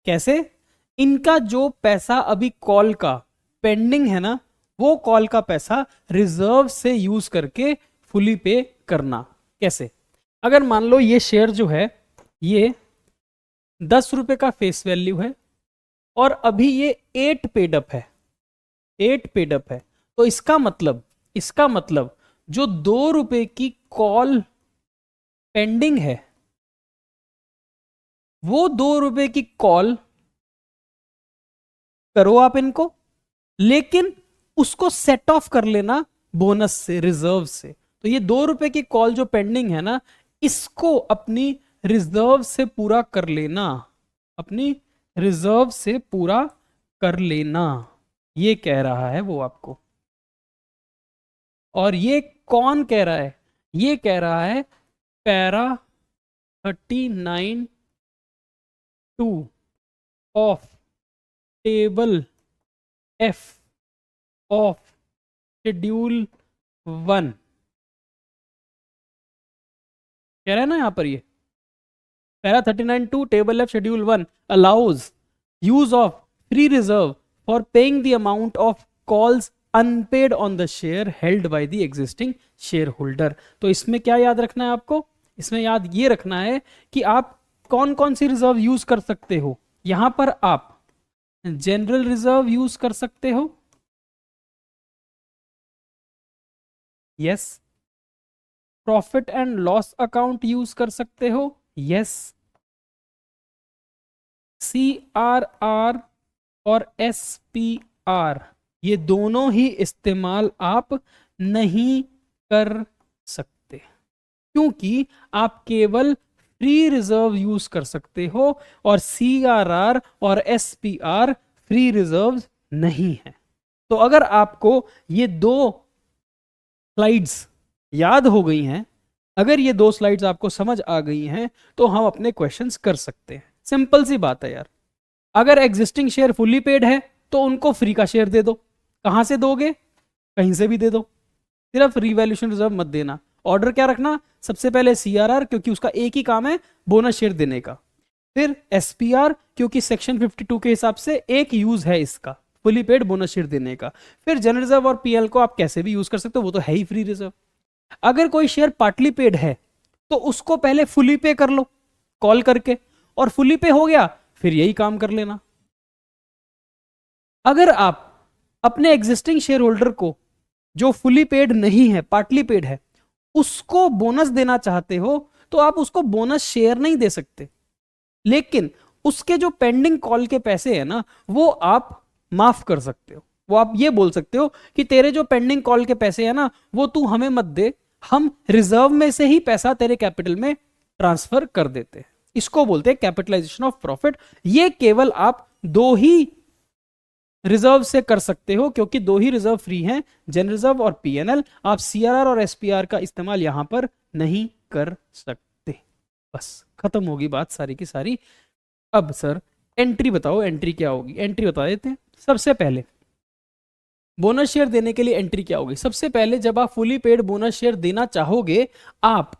कैसे? इनका जो पैसा अभी कॉल का पेंडिंग है ना, वो कॉल का पैसा रिजर्व से यूज करके फुली पे करना। कैसे? अगर मान लो ये शेयर जो है ये 10 रुपए का फेस वैल्यू है और अभी ये 8 पेड अप है, 8 पेड अप है, तो इसका मतलब जो 2 रुपए की कॉल पेंडिंग है, वो 2 रुपए की कॉल करो आप इनको, लेकिन उसको सेट ऑफ कर लेना बोनस से, रिजर्व से। तो ये 2 रुपए की कॉल जो पेंडिंग है ना, इसको अपनी रिजर्व से पूरा कर लेना, अपनी रिजर्व से पूरा कर लेना, ये कह रहा है वो आपको। और ये कौन कह रहा है? ये कह रहा है para 39(2) of table F of schedule 1 कह रहा है ना यहां पर। ये para 39(2) table F schedule 1 allows use of free reserve for paying the amount of calls unpaid on the share held by the existing share holder. तो इसमें क्या याद रखना है आपको? इसमें याद ये रखना है कि आप कौन कौन सी रिजर्व यूज कर सकते हो। यहां पर आप जनरल रिजर्व यूज कर सकते हो, yes. Profit and loss account use कर सकते हो, यस। CRR और SPR ये दोनों ही इस्तेमाल आप नहीं कर सकते, क्योंकि आप केवल फ्री रिजर्व यूज कर सकते हो और CRR और SPR फ्री रिजर्व्स नहीं है। तो अगर आपको ये दो स्लाइड्स याद हो गई हैं, अगर ये दो स्लाइड्स आपको समझ आ गई हैं, तो हम अपने क्वेश्चंस कर सकते हैं। सिंपल सी बात है यार। अगर एग्जिस्टिंग शेयर फुल्ली पेड है तो उनको फ्री का शेयर दे दो। कहां से दोगे? कहीं से भी दे दो, सिर्फ रिवैल्यूएशन रिजर्व मत देना। ऑर्डर क्या रखना? सबसे पहले सीआरआर, क्योंकि उसका एक ही काम है बोनस शेयर देने का। फिर एसपीआर, क्योंकि सेक्शन 52 के हिसाब से एक यूज है इसका, फुली पेड बोनस शेयर देने का। फिर जनरल रिजर्व और पीएल को आप कैसे भी यूज कर सकते हो, वो तो है ही फ्री रिजर्व। अगर कोई शेयर पार्टली पेड है तो उसको पहले फुली पे कर लो कॉल करके, और फुली पे हो गया फिर यही काम कर लेना। अगर आप अपने एग्जिस्टिंग शेयर होल्डर को जो फुली पेड नहीं है, पार्टली पेड है, उसको बोनस देना चाहते हो तो आप उसको बोनस शेयर नहीं दे सकते, लेकिन उसके जो पेंडिंग कॉल के पैसे हैं ना, वो आप माफ कर सकते हो। वो आप ये बोल सकते हो कि तेरे जो पेंडिंग कॉल के पैसे हैं ना, वो तू हमें मत दे, हम रिजर्व में से ही पैसा तेरे कैपिटल में ट्रांसफर कर देते हैं। इसको बोलते हैं कैपिटलाइजेशन ऑफ प्रॉफिट। ये केवल आप दो ही रिजर्व से कर सकते हो, क्योंकि दो ही रिजर्व फ्री हैं, जनरल रिजर्व और पीएनएल। आप सीआरआर और एसपीआर का इस्तेमाल यहां पर नहीं कर सकते। बस खत्म होगी बात सारी की सारी। अब सर एंट्री बताओ, एंट्री क्या होगी? एंट्री बता देते हैं। सबसे पहले बोनस शेयर देने के लिए एंट्री क्या होगी? सबसे पहले जब आप फुली पेड बोनस शेयर देना चाहोगे, आप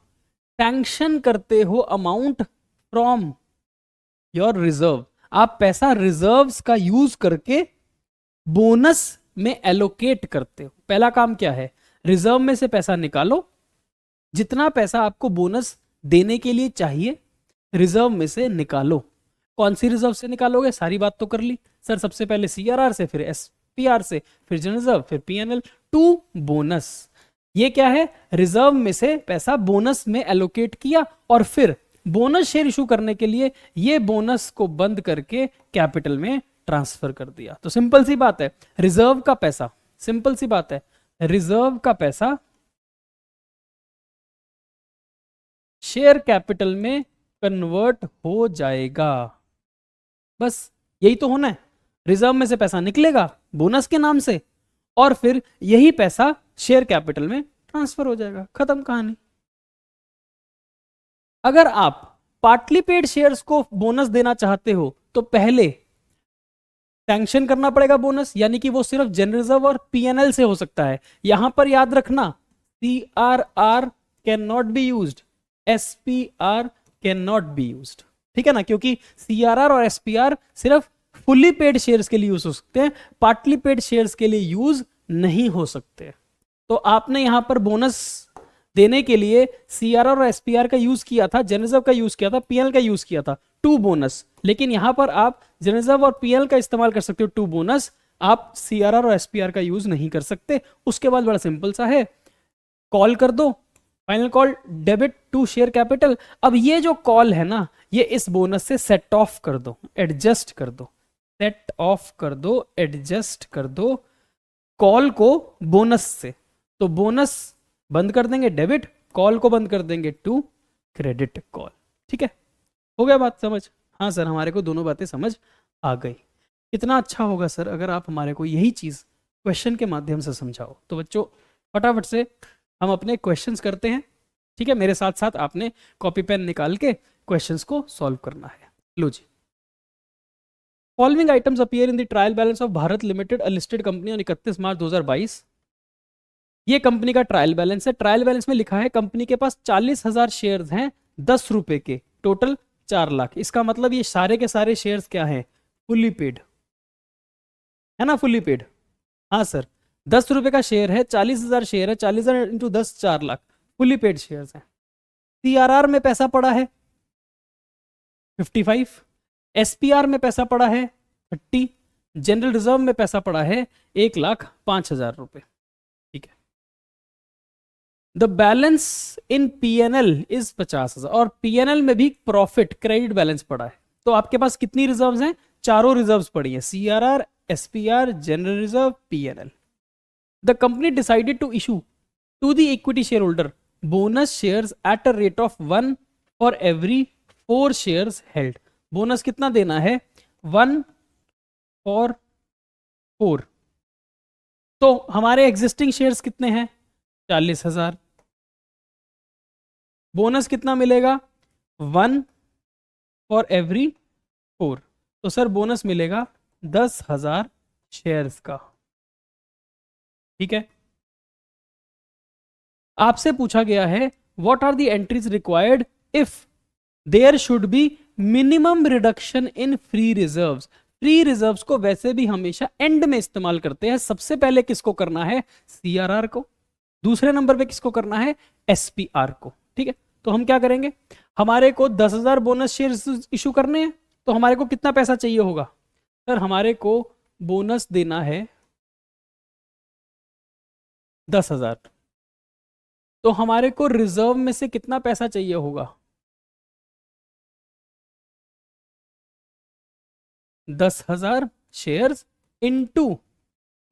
सैंक्शन करते हो अमाउंट फ्रॉम योर रिजर्व। आप पैसा रिजर्व्स का यूज करके बोनस में एलोकेट करते हो। पहला काम क्या है? रिजर्व में से पैसा निकालो, जितना पैसा आपको बोनस देने के लिए चाहिए रिजर्व में से निकालो। कौन सी रिजर्व से निकालोगे? सारी बात तो कर ली सर। सबसे पहले सीआरआर से, फिर एसपीआर से, फिर जनरल रिजर्व, फिर पीएनएल टू बोनस। ये क्या है? रिजर्व में से पैसा बोनस में एलोकेट किया, और फिर बोनस शेयर इशू करने के लिए ये बोनस को बंद करके कैपिटल में ट्रांसफर कर दिया। तो सिंपल सी बात है, रिजर्व का पैसा, सिंपल सी बात है, रिजर्व का पैसा शेयर कैपिटल में कन्वर्ट हो जाएगा। बस यही तो होना है। रिजर्व में से पैसा निकलेगा बोनस के नाम से, और फिर यही पैसा शेयर कैपिटल में ट्रांसफर हो जाएगा। खत्म कहानी। अगर आप पार्टली पेड शेयर्स को बोनस देना चाहते हो तो पहले सैंक्शन करना पड़ेगा बोनस, यानी कि वो सिर्फ जनरल रिजर्व और पीएनएल से हो सकता है। यहां पर याद रखना, CRR can not be used, SPR can not be used. ठीक है ना? क्योंकि सीआरआर और एसपीआर सिर्फ फुली पेड शेयर्स के लिए यूज हो सकते हैं, पार्टली पेड शेयर्स के लिए यूज नहीं हो सकते। तो आपने यहां पर बोनस देने के लिए सीआरआर और एसपीआर का यूज किया था, जनरल रिजर्व का यूज किया था, पीएल का यूज किया था टू बोनस। लेकिन यहां पर आप जनरल रिजर्व और पीएल का इस्तेमाल कर सकते हो टू बोनस, आप सीआरआर और एसपीआर का यूज नहीं कर सकते। उसके बाद बड़ा सिंपल सा है, कॉल कर दो, final call debit to share capital. अब ये जो कॉल है ना, ये इस बोनस से सेट ऑफ कर दो, एडजस्ट कर दो, सेट ऑफ कर दो, एडजस्ट कर दो कॉल को बोनस से। तो बोनस बंद कर देंगे डेबिट, कॉल को बंद कर देंगे टू क्रेडिट कॉल। ठीक है, हो गया बात समझ? हाँ सर, हमारे को दोनों बातें समझ आ गई। इतना अच्छा होगा सर अगर आप हमारे को यही चीज़ क्वेश्चन के माध्यम से समझाओ। तो बच्चों फटाफट से हम अपने क्वेश्चंस करते हैं। ठीक है, मेरे साथ साथ आपने कॉपी पेन निकाल के क्वेश्चंस को सॉल्व करना है। लो जी, following items appear in the trial balance of Bharat limited, a listed company on 31 March 2022। ये कंपनी का ट्रायल बैलेंस है। ट्रायल बैलेंस में लिखा है कंपनी के पास 40,000 शेयर्स हैं 10 रुपए के, टोटल 4 लाख। इसका मतलब ये सारे के सारे शेयर्स क्या हैं? फुली पेड है ना, फुली पेड। हाँ सर, 10 रुपए का शेयर है, 40,000 शेयर है, 40,000 into 10 4 lakh, fully paid shares हैं। सीआरआर में पैसा पड़ा है 55, एसपीआर में पैसा पड़ा है 30, जनरल रिजर्व में पैसा पड़ा है 1,05,000 रुपए। ठीक है, the balance in PNL is 50,000, और पीएनएल में भी प्रॉफिट क्रेडिट बैलेंस पड़ा है। तो आपके पास कितनी रिजर्व्स हैं? चारों रिजर्व्स पड़ी हैं, CRR, SPR, general reserve, PNL. The company decided to issue to the equity share holder bonus shares at a rate of 1 for every 4 shares held. Bonus कितना देना है? 1 फॉर 4। तो हमारे एग्जिस्टिंग शेयर्स कितने हैं? 40,000। बोनस कितना मिलेगा? 1 फॉर एवरी 4। तो सर बोनस मिलेगा 10,000 शेयर्स का। ठीक है। आपसे पूछा गया है what are the entries required if there should be minimum reduction in free reserves. Free reserves को वैसे भी हमेशा एंड में इस्तेमाल करते हैं। सबसे पहले किसको करना है? सीआरआर को। दूसरे नंबर पे किसको करना है? एसपीआर को। ठीक है। तो हम क्या करेंगे? हमारे को 10,000 बोनस शेयर इशू करने हैं, तो हमारे को कितना पैसा चाहिए होगा? सर हमारे को बोनस देना है 10,000, तो हमारे को रिजर्व में से कितना पैसा चाहिए होगा? 10,000 शेयर्स इनटू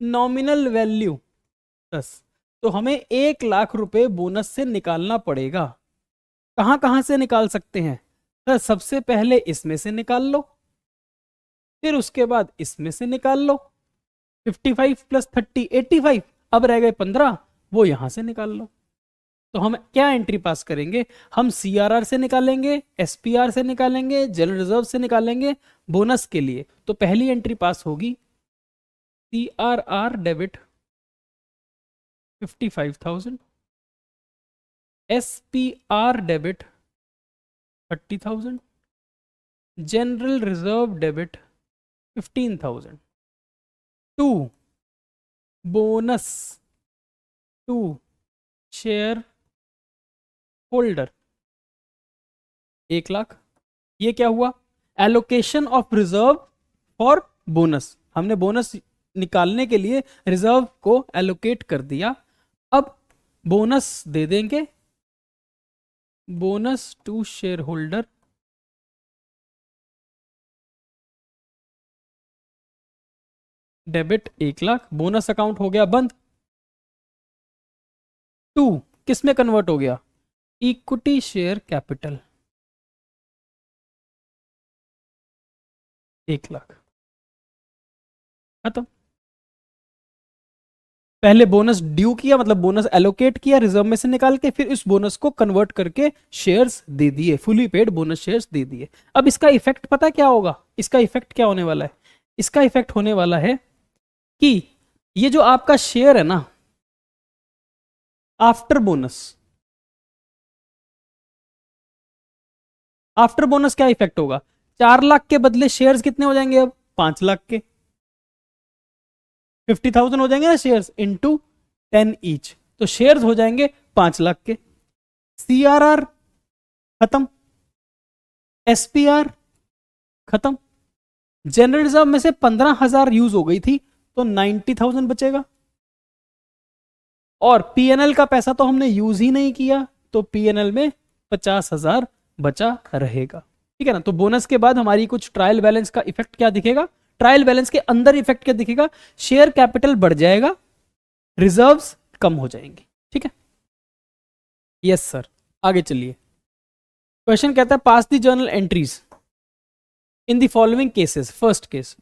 नॉमिनल वैल्यू 10। तो हमें 1,00,000 रुपए बोनस से निकालना पड़ेगा। कहां कहां से निकाल सकते हैं? सर सबसे पहले इसमें से निकाल लो, फिर उसके बाद इसमें से निकाल लो। 55 प्लस 30 85, अब रह गए 15, वो यहां से निकाल लो। तो हम क्या एंट्री पास करेंगे? हम सीआरआर से निकालेंगे, एसपीआर से निकालेंगे, जनरल रिजर्व से निकालेंगे बोनस के लिए। तो पहली एंट्री पास होगी CRR debit 55,000, SPR debit 30,000, general reserve debit 15,000 to bonus to share holder 1,00,000। ये क्या हुआ? Allocation of reserve for bonus. हमने बोनस निकालने के लिए रिजर्व को एलोकेट कर दिया। अब बोनस दे देंगे, bonus to share holder debit 1,00,000। Bonus account हो गया बंद। टू किस में कन्वर्ट हो गया? Equity share capital 1,00,000। खत्म। पहले बोनस ड्यू किया, मतलब बोनस एलोकेट किया रिजर्व में से निकाल के, फिर इस बोनस को कन्वर्ट करके शेयर्स दे दिए, फुली पेड बोनस शेयर्स दे दिए। अब इसका इफेक्ट पता क्या होगा? इसका इफेक्ट क्या होने वाला है? इसका इफेक्ट होने वाला है कि ये जो आपका शेयर है ना, आफ्टर बोनस, आफ्टर बोनस क्या इफेक्ट होगा? 4,00,000 के बदले शेयर्स कितने हो जाएंगे? अब 5,00,000 के 50,000 हो जाएंगे ना शेयर्स, इनटू 10 ईच। तो शेयर्स हो जाएंगे 5,00,000 के। सीआरआर खत्म, एसपीआर खत्म। जनरल रिजर्व में से 15,000 यूज हो गई थी, तो 90,000 बचेगा। और पीएनएल का पैसा तो हमने यूज ही नहीं किया, तो पीएनएल में 50,000 बचा रहेगा। ठीक है ना। तो बोनस के बाद हमारी कुछ ट्रायल बैलेंस का इफेक्ट क्या दिखेगा? ट्रायल बैलेंस के अंदर इफेक्ट क्या दिखेगा? शेयर कैपिटल बढ़ जाएगा, रिजर्व्स कम हो जाएंगे। ठीक है। Yes sir. आगे चलिए। क्वेश्चन कहता है pass the journal entries in the following cases. First case,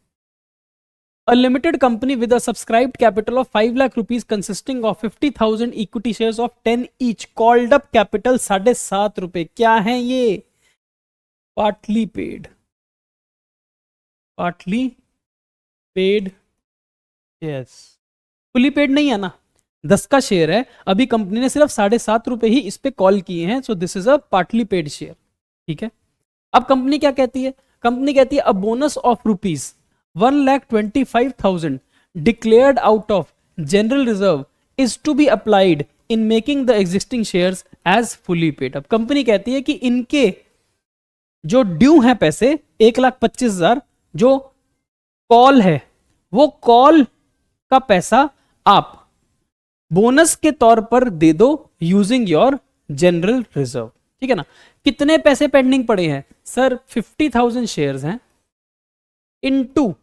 a limited company with a subscribed capital of 5,00,000 rupees consisting of 50,000 equity shares of 10 each called up capital 7.5 रुपए। क्या है ये? Partly paid, partly paid shares. Fully paid नहीं है ना, 10 का share है, अभी कंपनी ने सिर्फ 7.5 रुपए ही इस पे कॉल किए हैं, so this is a partly paid share. ठीक है। अब कंपनी क्या कहती है? कंपनी कहती है a bonus of rupees 1,25,000 declared out of general reserve is to be applied in making the existing shares as fully paid। अब कंपनी कहती है कि इनके जो ड्यू है पैसे 1,25,000, जो कॉल है, वो कॉल का पैसा आप बोनस के तौर पर दे दो यूजिंग योर जनरल रिजर्व। ठीक है ना। कितने पैसे पेंडिंग पड़े हैं? सर 50,000 शेयर्स हैं इनटू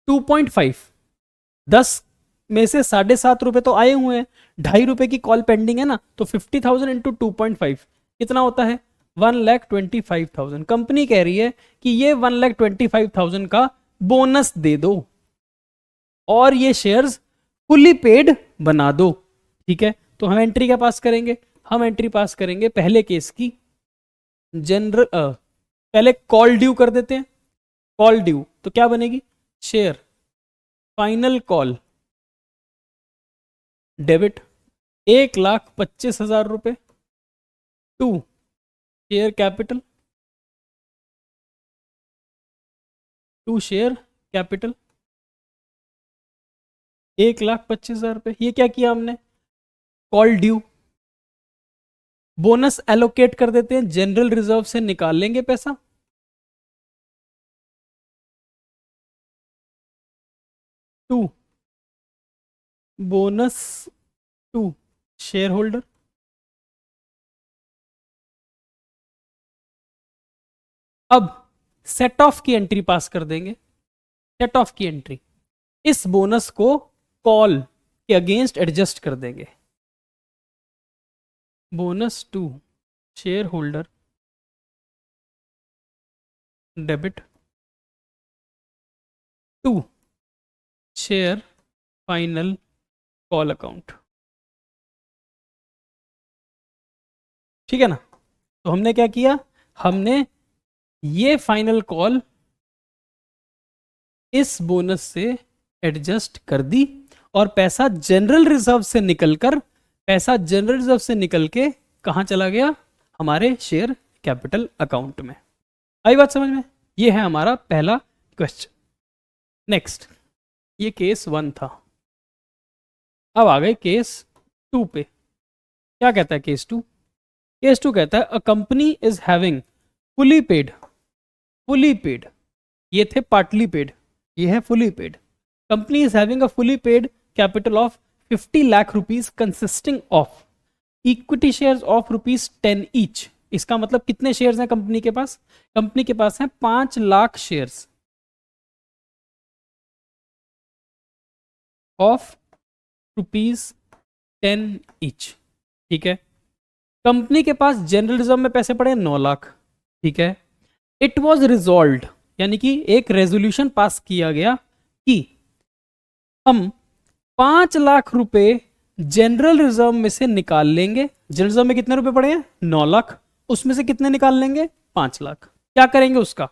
2.5, 10 में से 7.5 रुपए तो आए हुए हैं, 2.5 रुपए की कॉल पेंडिंग है ना, तो 50,000 इंटू 2.5 कितना होता है? 1,25,000। कंपनी कह रही है कि ये 1,25,000 का बोनस दे दो और ये शेयर्स फुली पेड बना दो। ठीक है, तो हम एंट्री क्या पास करेंगे? हम एंट्री पास करेंगे पहले केस की जनरल, पहले कॉल ड्यू कर देते हैं। कॉल ड्यू तो क्या बनेगी? शेयर फाइनल कॉल डेबिट 1,25,000 रुपए to share capital, to share capital 1,25,000 रुपए। ये क्या किया हमने? Call due. बोनस एलोकेट कर देते हैं, जनरल रिजर्व से निकाल लेंगे पैसा। To bonus to share holder. अब सेट ऑफ की एंट्री पास कर देंगे। सेट ऑफ की एंट्री, इस बोनस को कॉल के अगेंस्ट एडजस्ट कर देंगे। Bonus to share holder debit to share final call account. ठीक है ना? तो हमने क्या किया? हमने ये फाइनल कॉल इस बोनस से एडजस्ट कर दी और पैसा जनरल रिजर्व से निकलकर, पैसा जनरल रिजर्व से निकल के कहां चला गया? हमारे शेयर कैपिटल अकाउंट में। आई बात समझ में? ये है हमारा पहला क्वेश्चन। नेक्स्ट, ये केस 1 था। अब आ गए केस 2 पे। क्या कहता है केस 2? केस 2 कहता है a company is having fully paid, fully paid, ये थे पार्टली पेड, ये है fully paid. Company is having a fully paid capital of 50 lakh rupees consisting of equity shares of ₹10 each. इसका मतलब कितने शेयर्स हैं कंपनी के पास? कंपनी के पास हैं 5 लाख शेयर्स ऑफ ₹10 ईच। ठीक है, कंपनी के पास जनरल रिजर्व में पैसे पड़े 9 लाख। ठीक है, इट वॉज रिजॉल्व्ड, यानी कि एक रेजोल्यूशन पास किया गया कि हम 5 लाख रुपए जनरल रिजर्व में से निकाल लेंगे। जनरल रिजर्व में कितने रुपए पड़े हैं? 9 लाख। उसमें से कितने निकाल लेंगे? 5 लाख। क्या करेंगे उसका?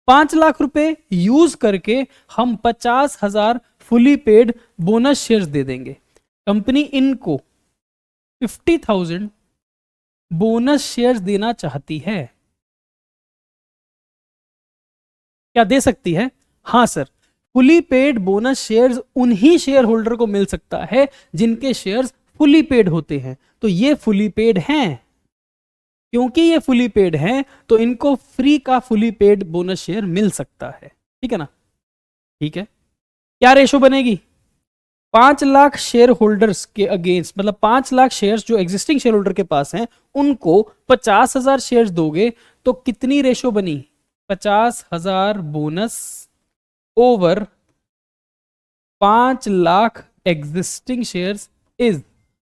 5 लाख रुपए यूज करके हम 50,000 फुली पेड बोनस शेयर्स दे देंगे। कंपनी इनको 50,000 बोनस शेयर्स देना चाहती है। क्या दे सकती है? हाँ sir, fully paid bonus shares उन्हीं शेयर होल्डर को मिल सकता है जिनके शेयर्स फुली पेड होते हैं। तो ये फुली पेड हैं। क्योंकि ये फुली पेड हैं तो इनको फ्री का फुली पेड बोनस शेयर मिल सकता है। ठीक है ना? ठीक है, क्या रेशो बनेगी? 5 लाख शेयर होल्डर्स के अगेंस्ट, मतलब 5 लाख शेयर्स जो एग्जिस्टिंग शेयर होल्डर के पास हैं उनको 50,000 शेयर्स दोगे तो कितनी रेशो बनी? 50,000 bonus over 5 lakh existing shares is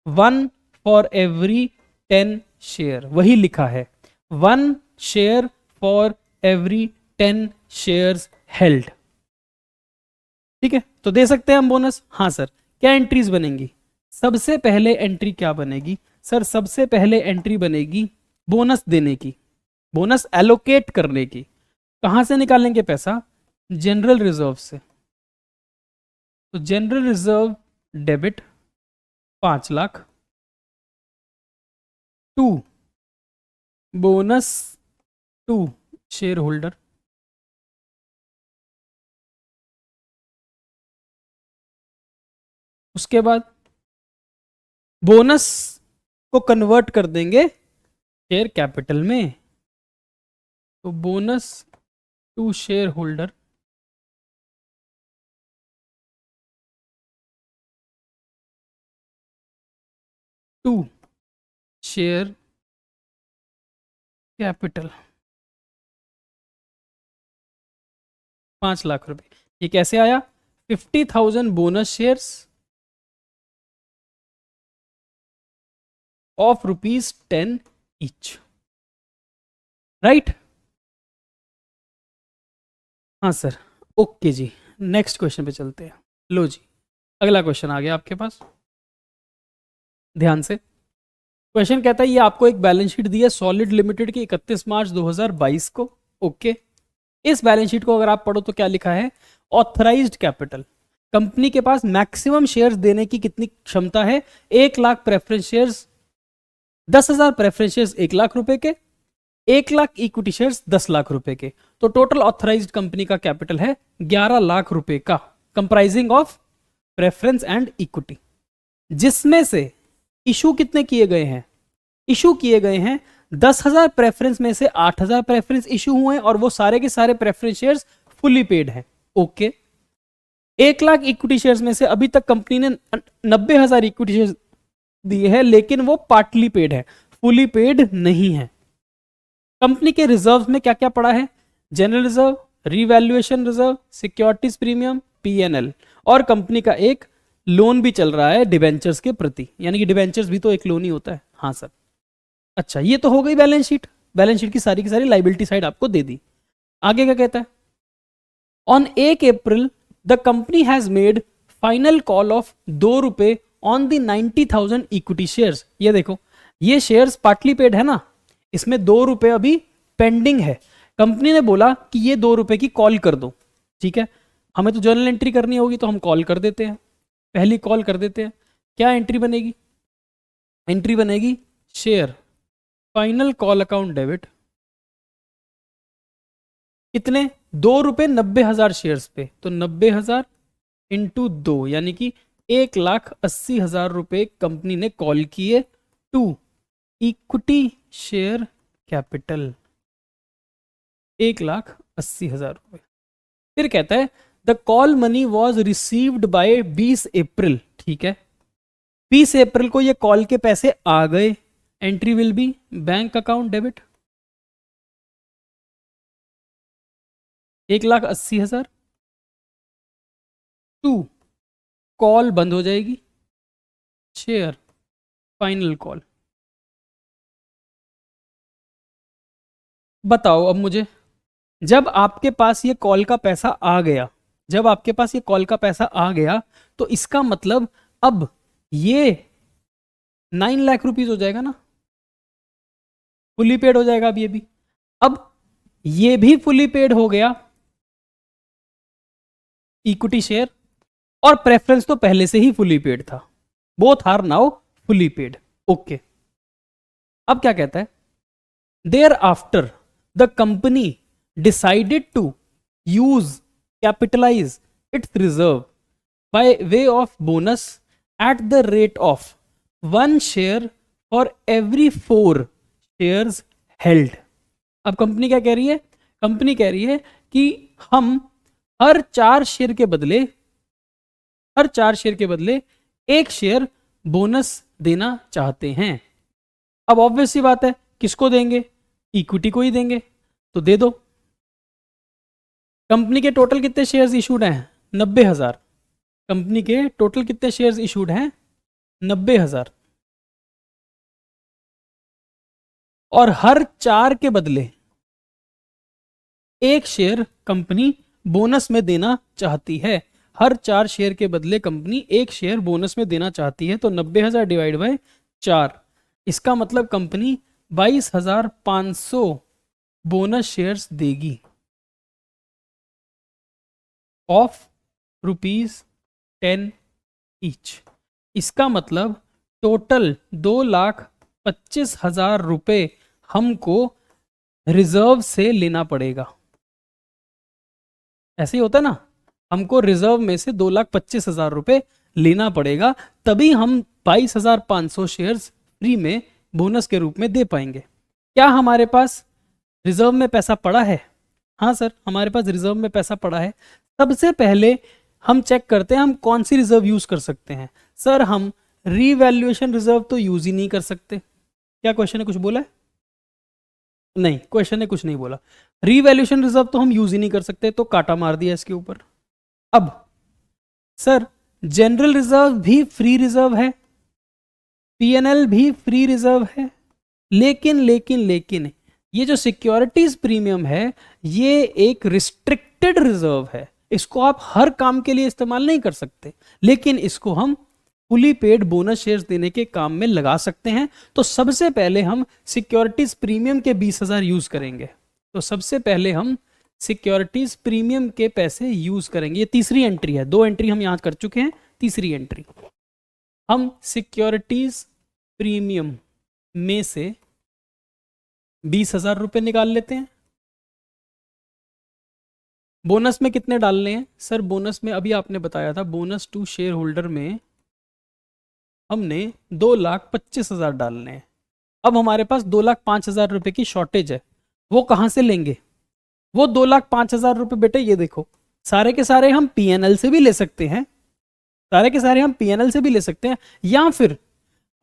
1 for every 10 share. वही लिखा है, 1 share for every 10 shares held. ठीक है, तो दे सकते हैं हम बोनस। हाँ सर, क्या एंट्रीज बनेंगी? सबसे पहले एंट्री क्या बनेगी? सर सबसे पहले एंट्री बनेगी बोनस देने की, बोनस एलोकेट करने की। कहां से निकालेंगे पैसा? जनरल रिजर्व से। तो general reserve debit 5 lakh to bonus to share holder उसके बाद बोनस को कन्वर्ट कर देंगे शेयर कैपिटल में। तो bonus to share holder to share capital 5 lakh रुपए। ये कैसे आया? 50,000 bonus shares of ₹10 each. Right? हाँ sir, okay ji, next question पे चलते हैं। लो जी, अगला क्वेश्चन आ गया आपके पास, ध्यान से। क्वेश्चन कहता है ये आपको एक बैलेंस शीट दी है सॉलिड लिमिटेड की 31 मार्च 2022 को। ओके, इस बैलेंस शीट को अगर आप पढ़ो तो क्या लिखा है? ऑथराइज्ड कैपिटल, कंपनी के पास मैक्सिमम शेयर्स देने की कितनी क्षमता है? 1 lakh preference shares, 10,000 preference shares 1 lakh रुपए के, 1 लाख इक्विटी शेयर्स 10 लाख रुपए के। तो टोटल ऑथराइज्ड कंपनी का कैपिटल है 11 लाख रुपए का, comprising of preference and equity, जिसमें से इशू कितने किए गए हैं? इशू किए गए हैं 10,000 प्रेफरेंस में से 8,000 प्रेफरेंस इशू हुए हैं और वो सारे के सारे प्रेफरेंस शेयर्स फुली पेड हैं। ओके, 1 लाख इक्विटी शेयर्स में से अभी तक कंपनी ने 90,000 इक्विटी शेयर्स दिए हैं, लेकिन वो पार्टली पेड है, फुली पेड नहीं है। कंपनी के रिजर्व में क्या क्या पड़ा है? General reserve, revaluation reserve, securities premium, PNL, और कंपनी का एक लोन भी चल रहा है डिबेंचर्स के प्रति, यानी कि डिबेंचर्स भी तो एक लोन ही होता है। हाँ सर, अच्छा, ये तो हो गई बैलेंस शीट। बैलेंस शीट की सारी लाइबिलिटी साइड आपको दे दी। आगे क्या कहता है? On 1 April the company has made final call of ₹2 on the 90,000 equity shares. ये देखो, ये शेयर्स पार्टली पेड है ना, इसमें ₹2 अभी पेंडिंग है। कंपनी ने बोला कि ये ₹2 की कॉल कर दो। ठीक है, हमें तो जर्नल एंट्री करनी होगी तो हम कॉल कर देते हैं, पहली कॉल कर देते हैं। क्या एंट्री बनेगी? एंट्री बनेगी share final call account debit, कितने? ₹2 90,000 शेयर्स पे, तो 90,000 इंटू 2, यानी कि 1,80,000 रुपए कंपनी ने कॉल किए टू इक्विटी शेयर कैपिटल, 1,80,000 रुपए। फिर कहता है the call money was received by 20 अप्रैल। ठीक है, 20 अप्रैल को ये कॉल के पैसे आ गए। Entry will be bank account debit 1,80,000 to call बंद हो जाएगी, शेयर फाइनल कॉल। बताओ अब मुझे, जब आपके पास ये कॉल का पैसा आ गया, जब आपके पास ये कॉल का पैसा आ गया, तो इसका मतलब अब ये 9 लाख रुपीज हो जाएगा ना, फुली पेड हो जाएगा अब ये भी। अब ये भी फुली पेड हो गया इक्विटी शेयर, और प्रेफरेंस तो पहले से ही फुली पेड था, both are now fully paid. Okay, अब क्या कहता है? Thereafter the company decided to use capitalise its reserve by way of bonus at the rate of 1 share for every 4 shares held. अब company क्या कह रही है? कंपनी कह रही है कि हम हर 4 शेयर के बदले, हर 4 शेयर के बदले 1 शेयर बोनस देना चाहते हैं। अब ऑब्वियस सी बात है, किसको देंगे? इक्विटी को ही देंगे, तो दे दो। कंपनी के टोटल कितने शेयर्स इशूड हैं? 90,000। कंपनी के टोटल कितने शेयर्स इशूड हैं? 90,000। और हर 4 के बदले 1 शेयर कंपनी बोनस में देना चाहती है। हर 4 शेयर के बदले कंपनी 1 शेयर बोनस में देना चाहती है, तो 90,000 डिवाइड बाय 4, इसका मतलब कंपनी 22,500 बोनस शेयर्स देगी ऑफ ₹10 ईच। इसका मतलब टोटल 2,25,000 रुपए हमको रिजर्व से लेना पड़ेगा। ऐसे ही होता है ना, हमको रिजर्व में से 2,25,000 रुपए लेना पड़ेगा, तभी हम 22,500 शेयर्स फ्री में बोनस के रूप में दे पाएंगे। क्या हमारे पास रिजर्व में पैसा पड़ा है? हाँ सर, हमारे पास रिजर्व में पैसा पड़ा है। सबसे पहले हम चेक करते हैं हम कौन सी रिजर्व यूज कर सकते हैं। सर, हम रीवैल्यूएशन रिजर्व तो यूज ही नहीं कर सकते। क्या क्वेश्चन ने कुछ बोला है? नहीं, क्वेश्चन ने कुछ नहीं बोला। रीवैल्यूएशन रिजर्व तो हम यूज ही नहीं कर सकते, तो काटा मार दिया इसके ऊपर। अब सर, जनरल रिजर्व भी फ्री रिजर्व है, पीएनएल भी फ्री रिजर्व है, लेकिन ये जो सिक्योरिटीज प्रीमियम है ये एक रिस्ट्रिक्टेड रिजर्व है, इसको आप हर काम के लिए इस्तेमाल नहीं कर सकते, लेकिन इसको हम फुली पेड बोनस शेयर्स देने के काम में लगा सकते हैं। तो सबसे पहले हम सिक्योरिटीज प्रीमियम के 20,000 यूज करेंगे। तो सबसे पहले हम सिक्योरिटीज प्रीमियम के पैसे यूज करेंगे। ये तीसरी एंट्री है, 2 एंट्री हम यहां कर चुके हैं, तीसरी एंट्री हम सिक्योरिटीज प्रीमियम में से 20,000 रुपये निकाल लेते हैं। बोनस में कितने डालने हैं सर? बोनस में अभी आपने बताया था, बोनस टू शेयर होल्डर में हमने 2,25,000 डालने हैं। अब हमारे पास 2,05,000 रुपये की शॉर्टेज है, वो कहाँ से लेंगे? वो 2,05,000 रुपये बेटे ये देखो, सारे के सारे हम पीएनएल से भी ले सकते हैं, सारे के सारे हम पीएनएल से भी ले सकते हैं, या फिर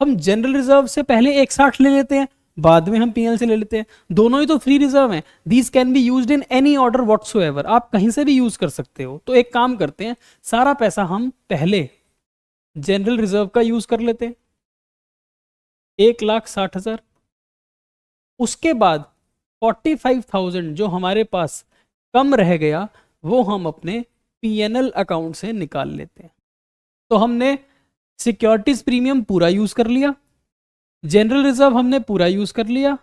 हम जनरल रिजर्व से पहले 1,60 ले लेते हैं, बाद में हम पीएनएल से ले लेते हैं। दोनों ही तो फ्री रिजर्व हैं। These can be used in any order whatsoever, आप कहीं से भी यूज कर सकते हो। तो एक काम करते हैं, सारा पैसा हम पहले जनरल रिजर्व का यूज कर लेते हैं, 1,60,000। उसके बाद 45,000 जो हमारे पास कम रह गया वो हम अपने पीएनएल अकाउंट से निकाल लेते हैं। तो हमने सिक्योरिटीज प्रीमियम पूरा यूज कर लिया, जनरल रिजर्व हमने पूरा यूज कर लिया,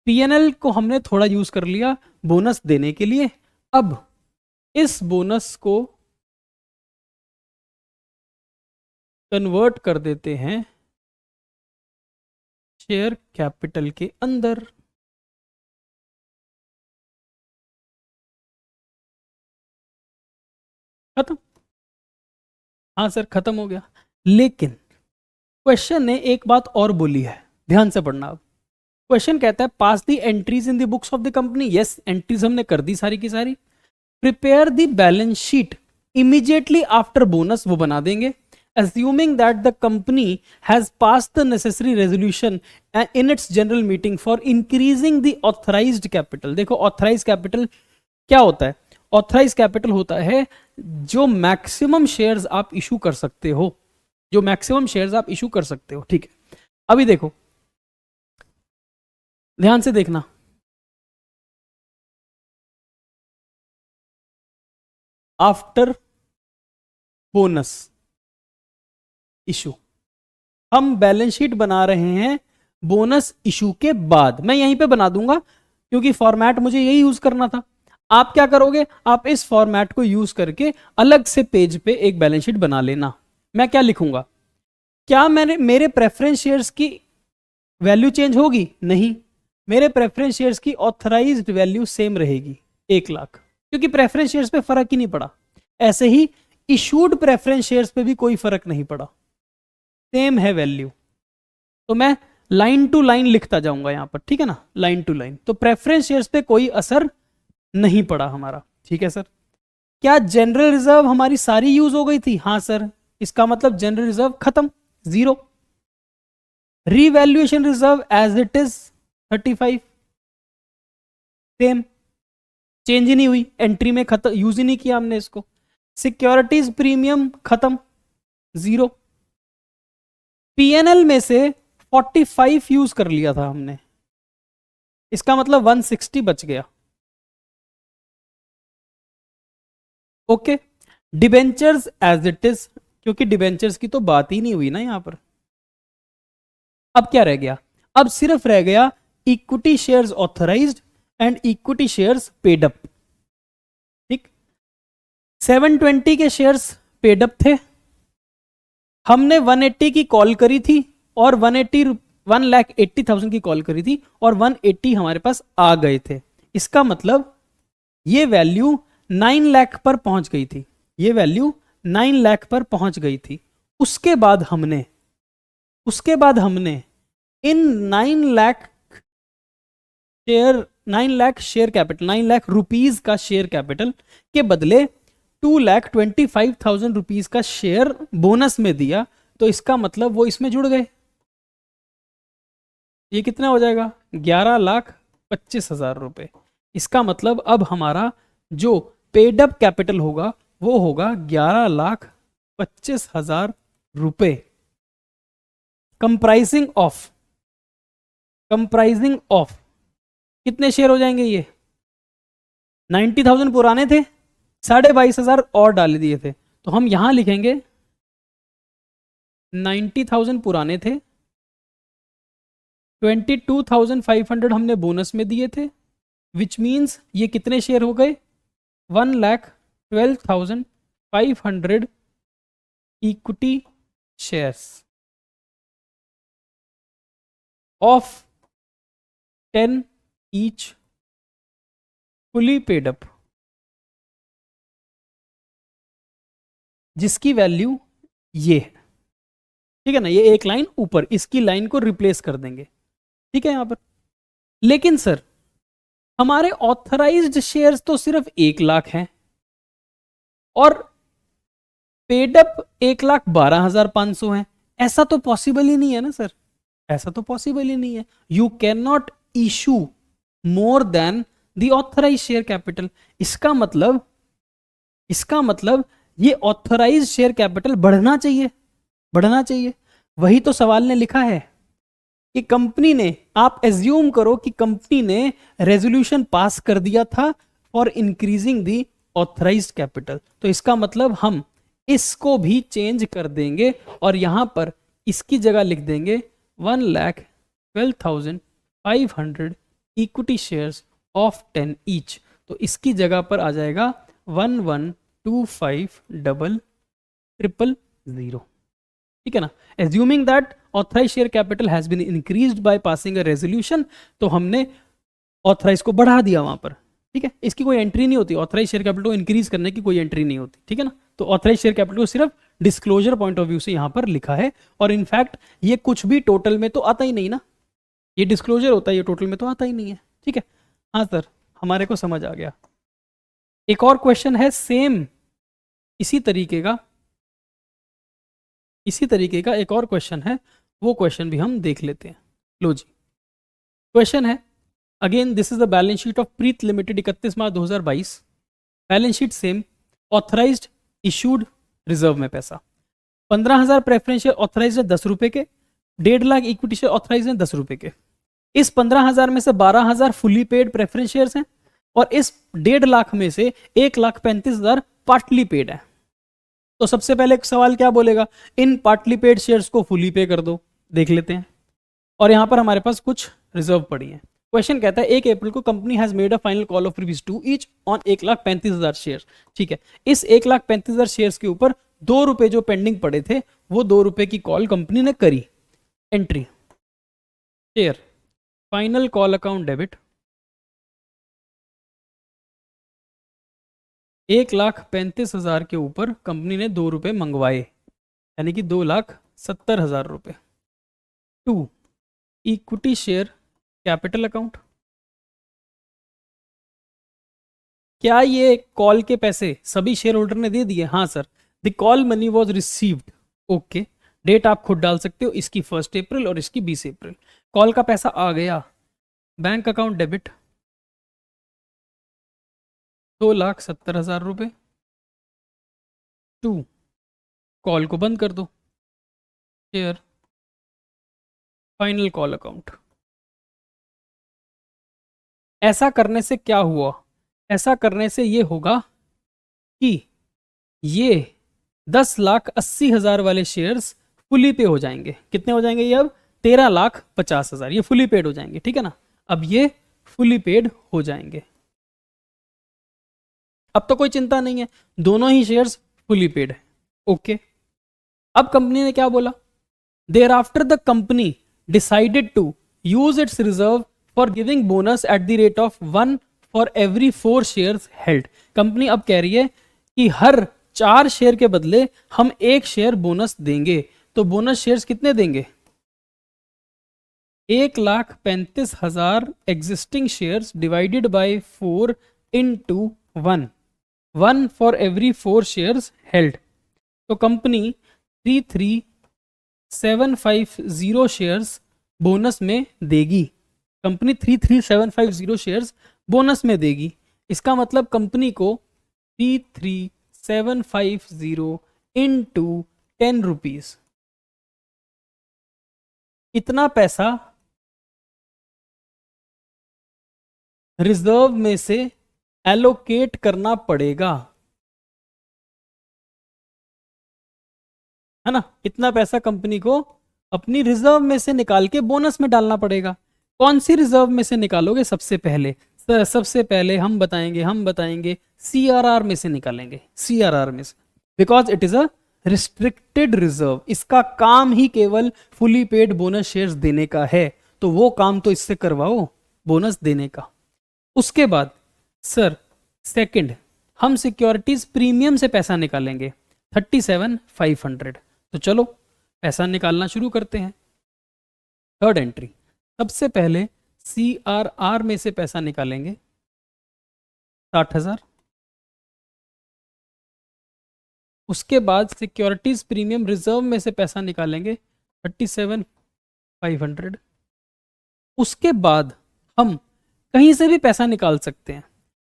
पीएनएल को हमने थोड़ा यूज कर लिया बोनस देने के लिए। अब इस बोनस को कन्वर्ट कर देते हैं शेयर कैपिटल के अंदर। खत्म? हाँ सर खत्म हो गया। लेकिन क्वेश्चन ने एक बात और बोली है, ध्यान से पढ़ना। अब क्वेश्चन कहता है pass the entries in the books of the company. Yes, entries हमने कर दी सारी की सारी। Prepare the balance sheet immediately after bonus, वो बना देंगे। assuming that the company has passed the necessary resolution in its general meeting for increasing the authorized capital। देखो authorized capital क्या होता है? authorized capital होता है जो मैक्सिमम शेयर्स आप इशू कर सकते हो, जो मैक्सिमम शेयर्स आप इशू कर सकते हो। ठीक है, अभी देखो ध्यान से देखना, आफ्टर बोनस इशू हम बैलेंस शीट बना रहे हैं बोनस इशू के बाद। मैं यहीं पे बना दूंगा क्योंकि फॉर्मेट मुझे यही यूज करना था। आप क्या करोगे, आप इस फॉर्मेट को यूज करके अलग से पेज पे एक बैलेंस शीट बना लेना। मैं क्या लिखूंगा? क्या मेरे प्रेफरेंस शेयर्स की वैल्यू चेंज होगी? नहीं, मेरे प्रेफरेंस शेयर्स की ऑथराइज्ड वैल्यू सेम रहेगी 1,00,000, क्योंकि प्रेफरेंस शेयर्स पे फर्क ही नहीं पड़ा। ऐसे ही इशूड प्रेफरेंस शेयर्स पे भी कोई फर्क नहीं पड़ा, सेम है वैल्यू। तो मैं लाइन टू लाइन लिखता जाऊंगा यहां पर, ठीक है ना, लाइन टू लाइन। तो प्रेफरेंस शेयर्स पे कोई असर नहीं पड़ा हमारा। ठीक है सर। क्या जनरल रिजर्व हमारी सारी यूज हो गई थी? हाँ सर। इसका मतलब जनरल रिजर्व खत्म, 0। Revaluation reserve as it is 35, same, change ही नहीं हुई, एंट्री में खत्म, यूज ही नहीं किया हमने इसको। सिक्योरिटीज प्रीमियम खत्म, 0। पीएनएल में से 45 यूज कर लिया था हमने, इसका मतलब 160 बच गया। Okay, debentures as it is, क्योंकि डिबेंचर्स की तो बात ही नहीं हुई ना यहां पर। अब क्या रह गया? अब सिर्फ रह गया equity shares authorised and equity shares paid up. ठीक, 720 के शेयर्स पेड अप थे, हमने 180 की कॉल करी थी और 1,80,000 की कॉल करी थी और 180 हमारे पास आ गए थे। इसका मतलब ये वैल्यू 9 लाख पर पहुंच गई थी, ये वैल्यू 9 लाख पर पहुंच गई थी। उसके बाद हमने इन 9 lakh share capital, 9 lakh rupees का शेयर कैपिटल के बदले 2,25,000 रुपीज का शेयर बोनस में दिया। तो इसका मतलब वो इसमें जुड़ गए। ये कितना हो जाएगा? 11,25,000 रुपए। इसका मतलब अब हमारा जो पेड अप कैपिटल होगा वो होगा 11,25,000 रुपए, कंप्राइजिंग ऑफ कितने शेयर हो जाएंगे ये? 90,000 पुराने थे, 22,500 और डाल दिए थे, तो हम यहां लिखेंगे 90,000 पुराने थे, 22,500 हमने बोनस में दिए थे, विच मीन्स ये कितने शेयर हो गए? 1,12,500 equity shares of 10 each, fully paid up, जिसकी वैल्यू ये है। ठीक है ना, ये एक लाइन ऊपर, इसकी लाइन को रिप्लेस कर देंगे। ठीक है यहां पर। लेकिन सर हमारे ऑथराइज्ड शेयर्स तो सिर्फ 1 लाख हैं और पेडअप 1,12,500 है। ऐसा तो पॉसिबल ही नहीं है ना सर, ऐसा तो पॉसिबल ही नहीं है। You can not issue more than the authorise share capital. इसका मतलब ये ऑथराइज शेयर कैपिटल बढ़ना चाहिए, बढ़ना चाहिए। वही तो सवाल ने लिखा है कि कंपनी ने, आप एज्यूम करो कि कंपनी ने रेजोल्यूशन पास कर दिया था for increasing the authorised capital, तो इसका मतलब हम इसको भी चेंज कर देंगे और यहां पर इसकी जगह लिख देंगे 1,12,500 इक्विटी शेयर्स ऑफ 10 ईच। तो इसकी जगह पर आ जाएगा 11250000। ठीक है ना, assuming that authorise share capital has been increased by passing a resolution, तो हमने ऑथराइज को बढ़ा दिया वहां पर। ठीक है, इसकी कोई एंट्री नहीं होती, ऑथराइज शेयर कैपिटल को इंक्रीज करने की कोई एंट्री नहीं होती। ठीक है ना, तो ऑथराइज शेयर कैपिटल को सिर्फ डिस्क्लोजर पॉइंट ऑफ व्यू से यहां पर लिखा है, और इनफैक्ट ये कुछ भी टोटल में तो आता ही नहीं ना, ये डिस्क्लोजर होता है, ये टोटल में तो आता ही नहीं है। ठीक है, हाँ सर हमारे को समझ आ गया। एक और क्वेश्चन है सेम इसी तरीके का, एक और क्वेश्चन है, वो क्वेश्चन भी हम देख लेते हैं। लो जी, क्वेश्चन है again, this is the balance sheet of Preet limited 31 March 2022। Balance sheet same, authorised issued reserve में पैसा 15,000 प्रेफरेंस शेयर ऑथराइज है 10 रुपए के, 1.5 लाख इक्विटी शेयर ऑथराइज है 10 रुपए के। इस 15,000 में से 12,000 फुली पेड प्रेफरेंस शेयर्स हैं और इस 1.5 लाख में से 1,35,000 पार्टली पेड है। तो सबसे पहले एक सवाल क्या बोलेगा, इन पार्टली पेड शेयर्स को फुली पे कर दो, देख लेते हैं। और यहां पर हमारे पास कुछ रिजर्व पड़ी है। क्वेश्चन कहता है 1 अप्रैल को company has made a final call of ₹2 each on 1,35,000 share. ठीक है, इस 1,35,000 शेयर्स के ऊपर 2 रुपए जो पेंडिंग पड़े थे, वो 2 रुपए की कॉल कंपनी ने करी। Entry share final call account debit 1,35,000 के ऊपर कंपनी ने 2 रुपए मंगवाए, यानी कि 2,70,000 रुपए। 2 इक्विटी शेयर कैपिटल अकाउंट, क्या ये कॉल के पैसे सभी शेयर होल्डर ने दे दिए? हाँ sir, the call money was received. Okay, date आप खुद डाल सकते हो, इसकी 1 अप्रैल और इसकी 20 अप्रैल। कॉल का पैसा आ गया, बैंक अकाउंट डेबिट 2,70,000 रुपए। 2 कॉल को बंद कर दो, शेयर फाइनल कॉल अकाउंट। ऐसा करने से क्या हुआ? ऐसा करने से ये होगा कि ये 10,80,000 वाले शेयर्स फुली पे हो जाएंगे। कितने हो जाएंगे ये? अब 13,50,000 ये फुली पेड हो जाएंगे। ठीक है ना, अब ये फुली पेड हो जाएंगे। अब तो कोई चिंता नहीं है, दोनों ही शेयर्स फुली पेड है। ओके, अब कंपनी ने क्या बोला, thereafter the company decided to use its reserve for giving bonus at the rate of 1 for every 4 shares held. Company अब कह रही है कि हर 4 शेयर के बदले हम 1 शेयर बोनस देंगे। तो बोनस शेयर्स कितने देंगे? 1,35,000 existing shares divided by 4 into 1 for every 4 shares held. तो कंपनी 33,750 शेयर्स बोनस में देगी। कंपनी 33,750 शेयर्स बोनस में देगी। इसका मतलब कंपनी को 33,750 into 10 रुपीज, इतना पैसा रिजर्व में से एलोकेट करना पड़ेगा, है ना। इतना पैसा कंपनी को अपनी रिजर्व में से निकाल के बोनस में डालना पड़ेगा। कौन सी रिजर्व में से निकालोगे सबसे पहले? सबसे पहले हम बताएंगे सीआरआर में से निकालेंगे, सीआरआर में से, because it is a restricted reserve. इसका काम ही केवल फुली पेड बोनस शेयर्स देने का है, तो वो काम तो इससे करवाओ, बोनस देने का। उसके बाद सर सेकंड हम सिक्योरिटीज प्रीमियम से पैसा निकालेंगे 37,500। तो चलो पैसा निकालना शुरू करते हैं। थर्ड एंट्री, सबसे पहले सीआरआर में से पैसा निकालेंगे 60,000। उसके बाद सिक्योरिटीज प्रीमियम रिजर्व में से पैसा निकालेंगे 37,500। उसके बाद हम कहीं से भी पैसा निकाल सकते हैं,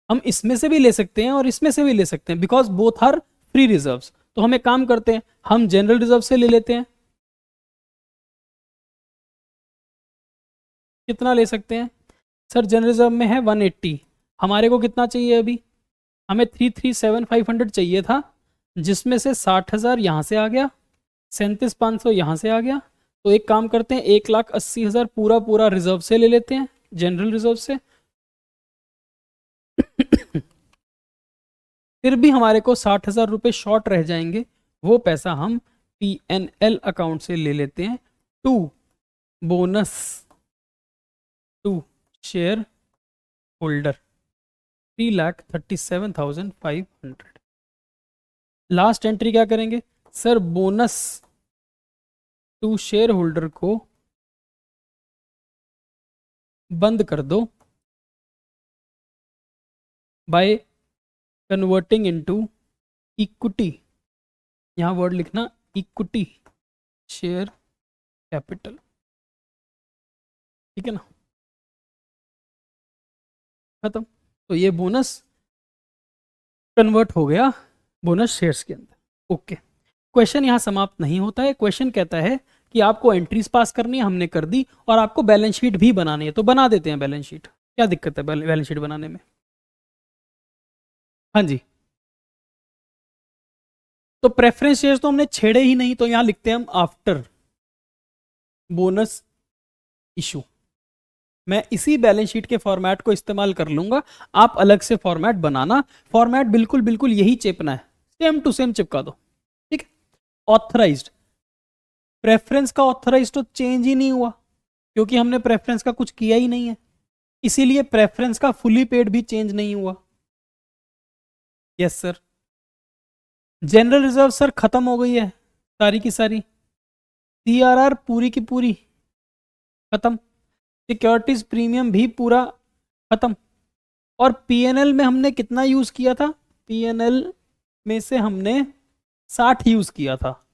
हम इसमें से भी ले सकते हैं और इसमें से भी ले सकते हैं, because both are free reserves. तो हम एक काम करते हैं, हम जनरल रिजर्व से ले लेते हैं। कितना ले सकते हैं सर? जनरल रिजर्व में है 180, हमारे को कितना चाहिए अभी? हमें 337,500 चाहिए था, जिसमें से 60,000 यहाँ से आ गया, 37,500 यहाँ से आ गया। तो एक काम करते हैं, 1,80,000 पूरा पूरा रिजर्व से ले लेते हैं, जनरल रिजर्व से। फिर भी हमारे को 60,000 रुपये शॉर्ट रह जाएंगे, वो पैसा हम PNL अकाउंट से ले लेते हैं to bonus to share holder 3,37,500। Last entry क्या करेंगे sir? Bonus to share holder को बंद कर दो बाय कन्वर्टिंग इनटू इक्विटी। यहां वर्ड लिखना इक्विटी शेयर कैपिटल, ठीक है ना। खत्म। तो ये बोनस कन्वर्ट हो गया बोनस शेयर्स के अंदर। ओके, क्वेश्चन यहाँ समाप्त नहीं होता है। क्वेश्चन कहता है कि आपको एंट्रीज पास करनी है, हमने कर दी, और आपको बैलेंस शीट भी बनानी है। तो बना देते हैं बैलेंस शीट, क्या दिक्कत है बैलेंस शीट बनाने में? हाँ जी, तो प्रेफरेंस शेयर्स तो हमने छेड़े ही नहीं, तो यहां लिखते हैं हम आफ्टर बोनस इशू। मैं इसी बैलेंस शीट के फॉर्मेट को इस्तेमाल कर लूंगा, आप अलग से फॉर्मेट बनाना। फॉर्मेट बिल्कुल बिल्कुल यही चेपना है, सेम टू सेम चिपका दो, ठीक है। ऑथराइज्ड, प्रेफरेंस का ऑथराइज्ड तो चेंज ही नहीं हुआ, क्योंकि हमने प्रेफरेंस का कुछ किया ही नहीं है, इसीलिए प्रेफरेंस का फुली पेड भी चेंज नहीं हुआ। Yes sir. General reserve sir खत्म हो गई है सारी की सारी, सीआरआर पूरी की पूरी खत्म, सिक्योरिटीज प्रीमियम भी पूरा खत्म। और पीएनएल में हमने कितना यूज किया था? पीएनएल में से हमने 60 यूज किया था,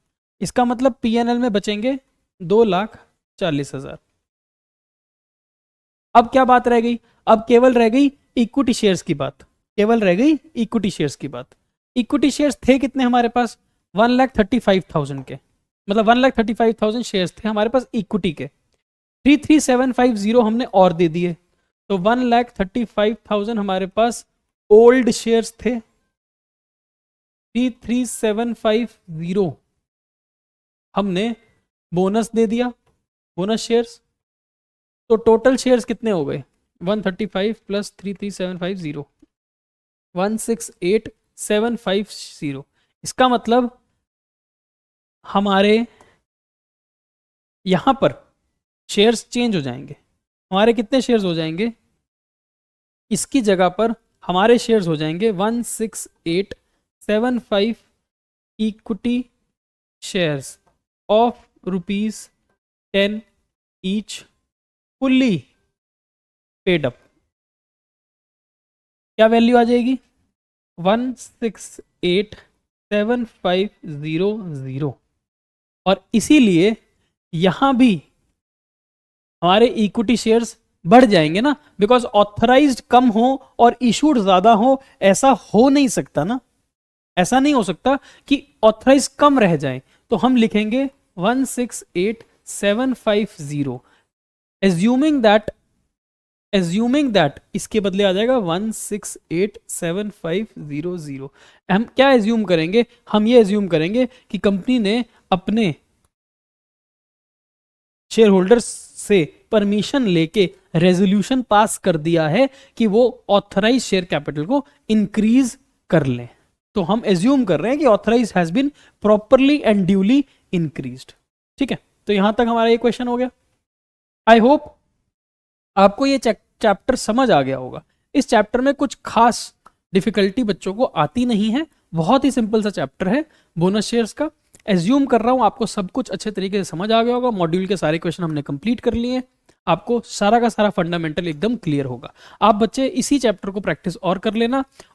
इसका मतलब पीएनएल में बचेंगे 2,40,000। अब क्या बात रह गई? अब केवल रह गई इक्विटी शेयर्स की बात, केवल रह गई इक्विटी शेयर्स की बात। इक्विटी शेयर्स थे कितने हमारे पास? 1,35,000 के, मतलब 1,35,000 शेयर्स थे हमारे पास इक्विटी के। 33750 हमने और दे दिए, तो 1,35,000 हमारे पास ओल्ड शेयर्स थे। 33750 हमने बोनस दे दिया, बोनस शेयर्स। तो टोटल शेयर्स कितने हो गए? 135 प्लस 33750 168,750। इसका मतलब हमारे यहां पर शेयर्स चेंज हो जाएंगे। हमारे कितने शेयर्स हो जाएंगे? इसकी जगह पर हमारे शेयर्स हो जाएंगे 16875 equity shares of ₹10 each fully paid up. क्या वैल्यू आ जाएगी? 1687500। और इसीलिए यहां भी हमारे इक्विटी शेयर्स बढ़ जाएंगे ना, बिकॉज ऑथराइज्ड कम हो और इशूड ज्यादा हो, ऐसा हो नहीं सकता ना। ऐसा नहीं हो सकता कि ऑथराइज कम रह जाए। तो हम लिखेंगे 168,750 एज्यूमिंग दैट एज्यूमिंग दैट, इसके बदले आ जाएगा 1687500। हम क्या एज्यूम करेंगे, हम ये एज्यूम करेंगे कि कंपनी ने अपने शेयर होल्डर्स से परमिशन लेके रेजोल्यूशन पास कर दिया है कि वो ऑथराइज शेयर कैपिटल को इंक्रीज कर लें। तो हम एज्यूम कर रहे हैं कि authorise has been properly and duly increased. ठीक है, तो यहां तक हमारा ये क्वेश्चन हो गया। आई होप आपको ये चैप्टर समझ आ गया होगा। इस चैप्टर में कुछ खास डिफिकल्टी बच्चों को आती नहीं है, बहुत ही सिंपल सा चैप्टर है बोनस शेयर्स का। एज्यूम कर रहा हूं आपको सब कुछ अच्छे तरीके से समझ आ गया होगा। मॉड्यूल के सारे क्वेश्चन हमने कंप्लीट कर लिए हैं, आपको सारा का सारा फंडामेंटल एकदम क्लियर होगा। आप बच्चे इसी चैप्टर को प्रैक्टिस और कर लेना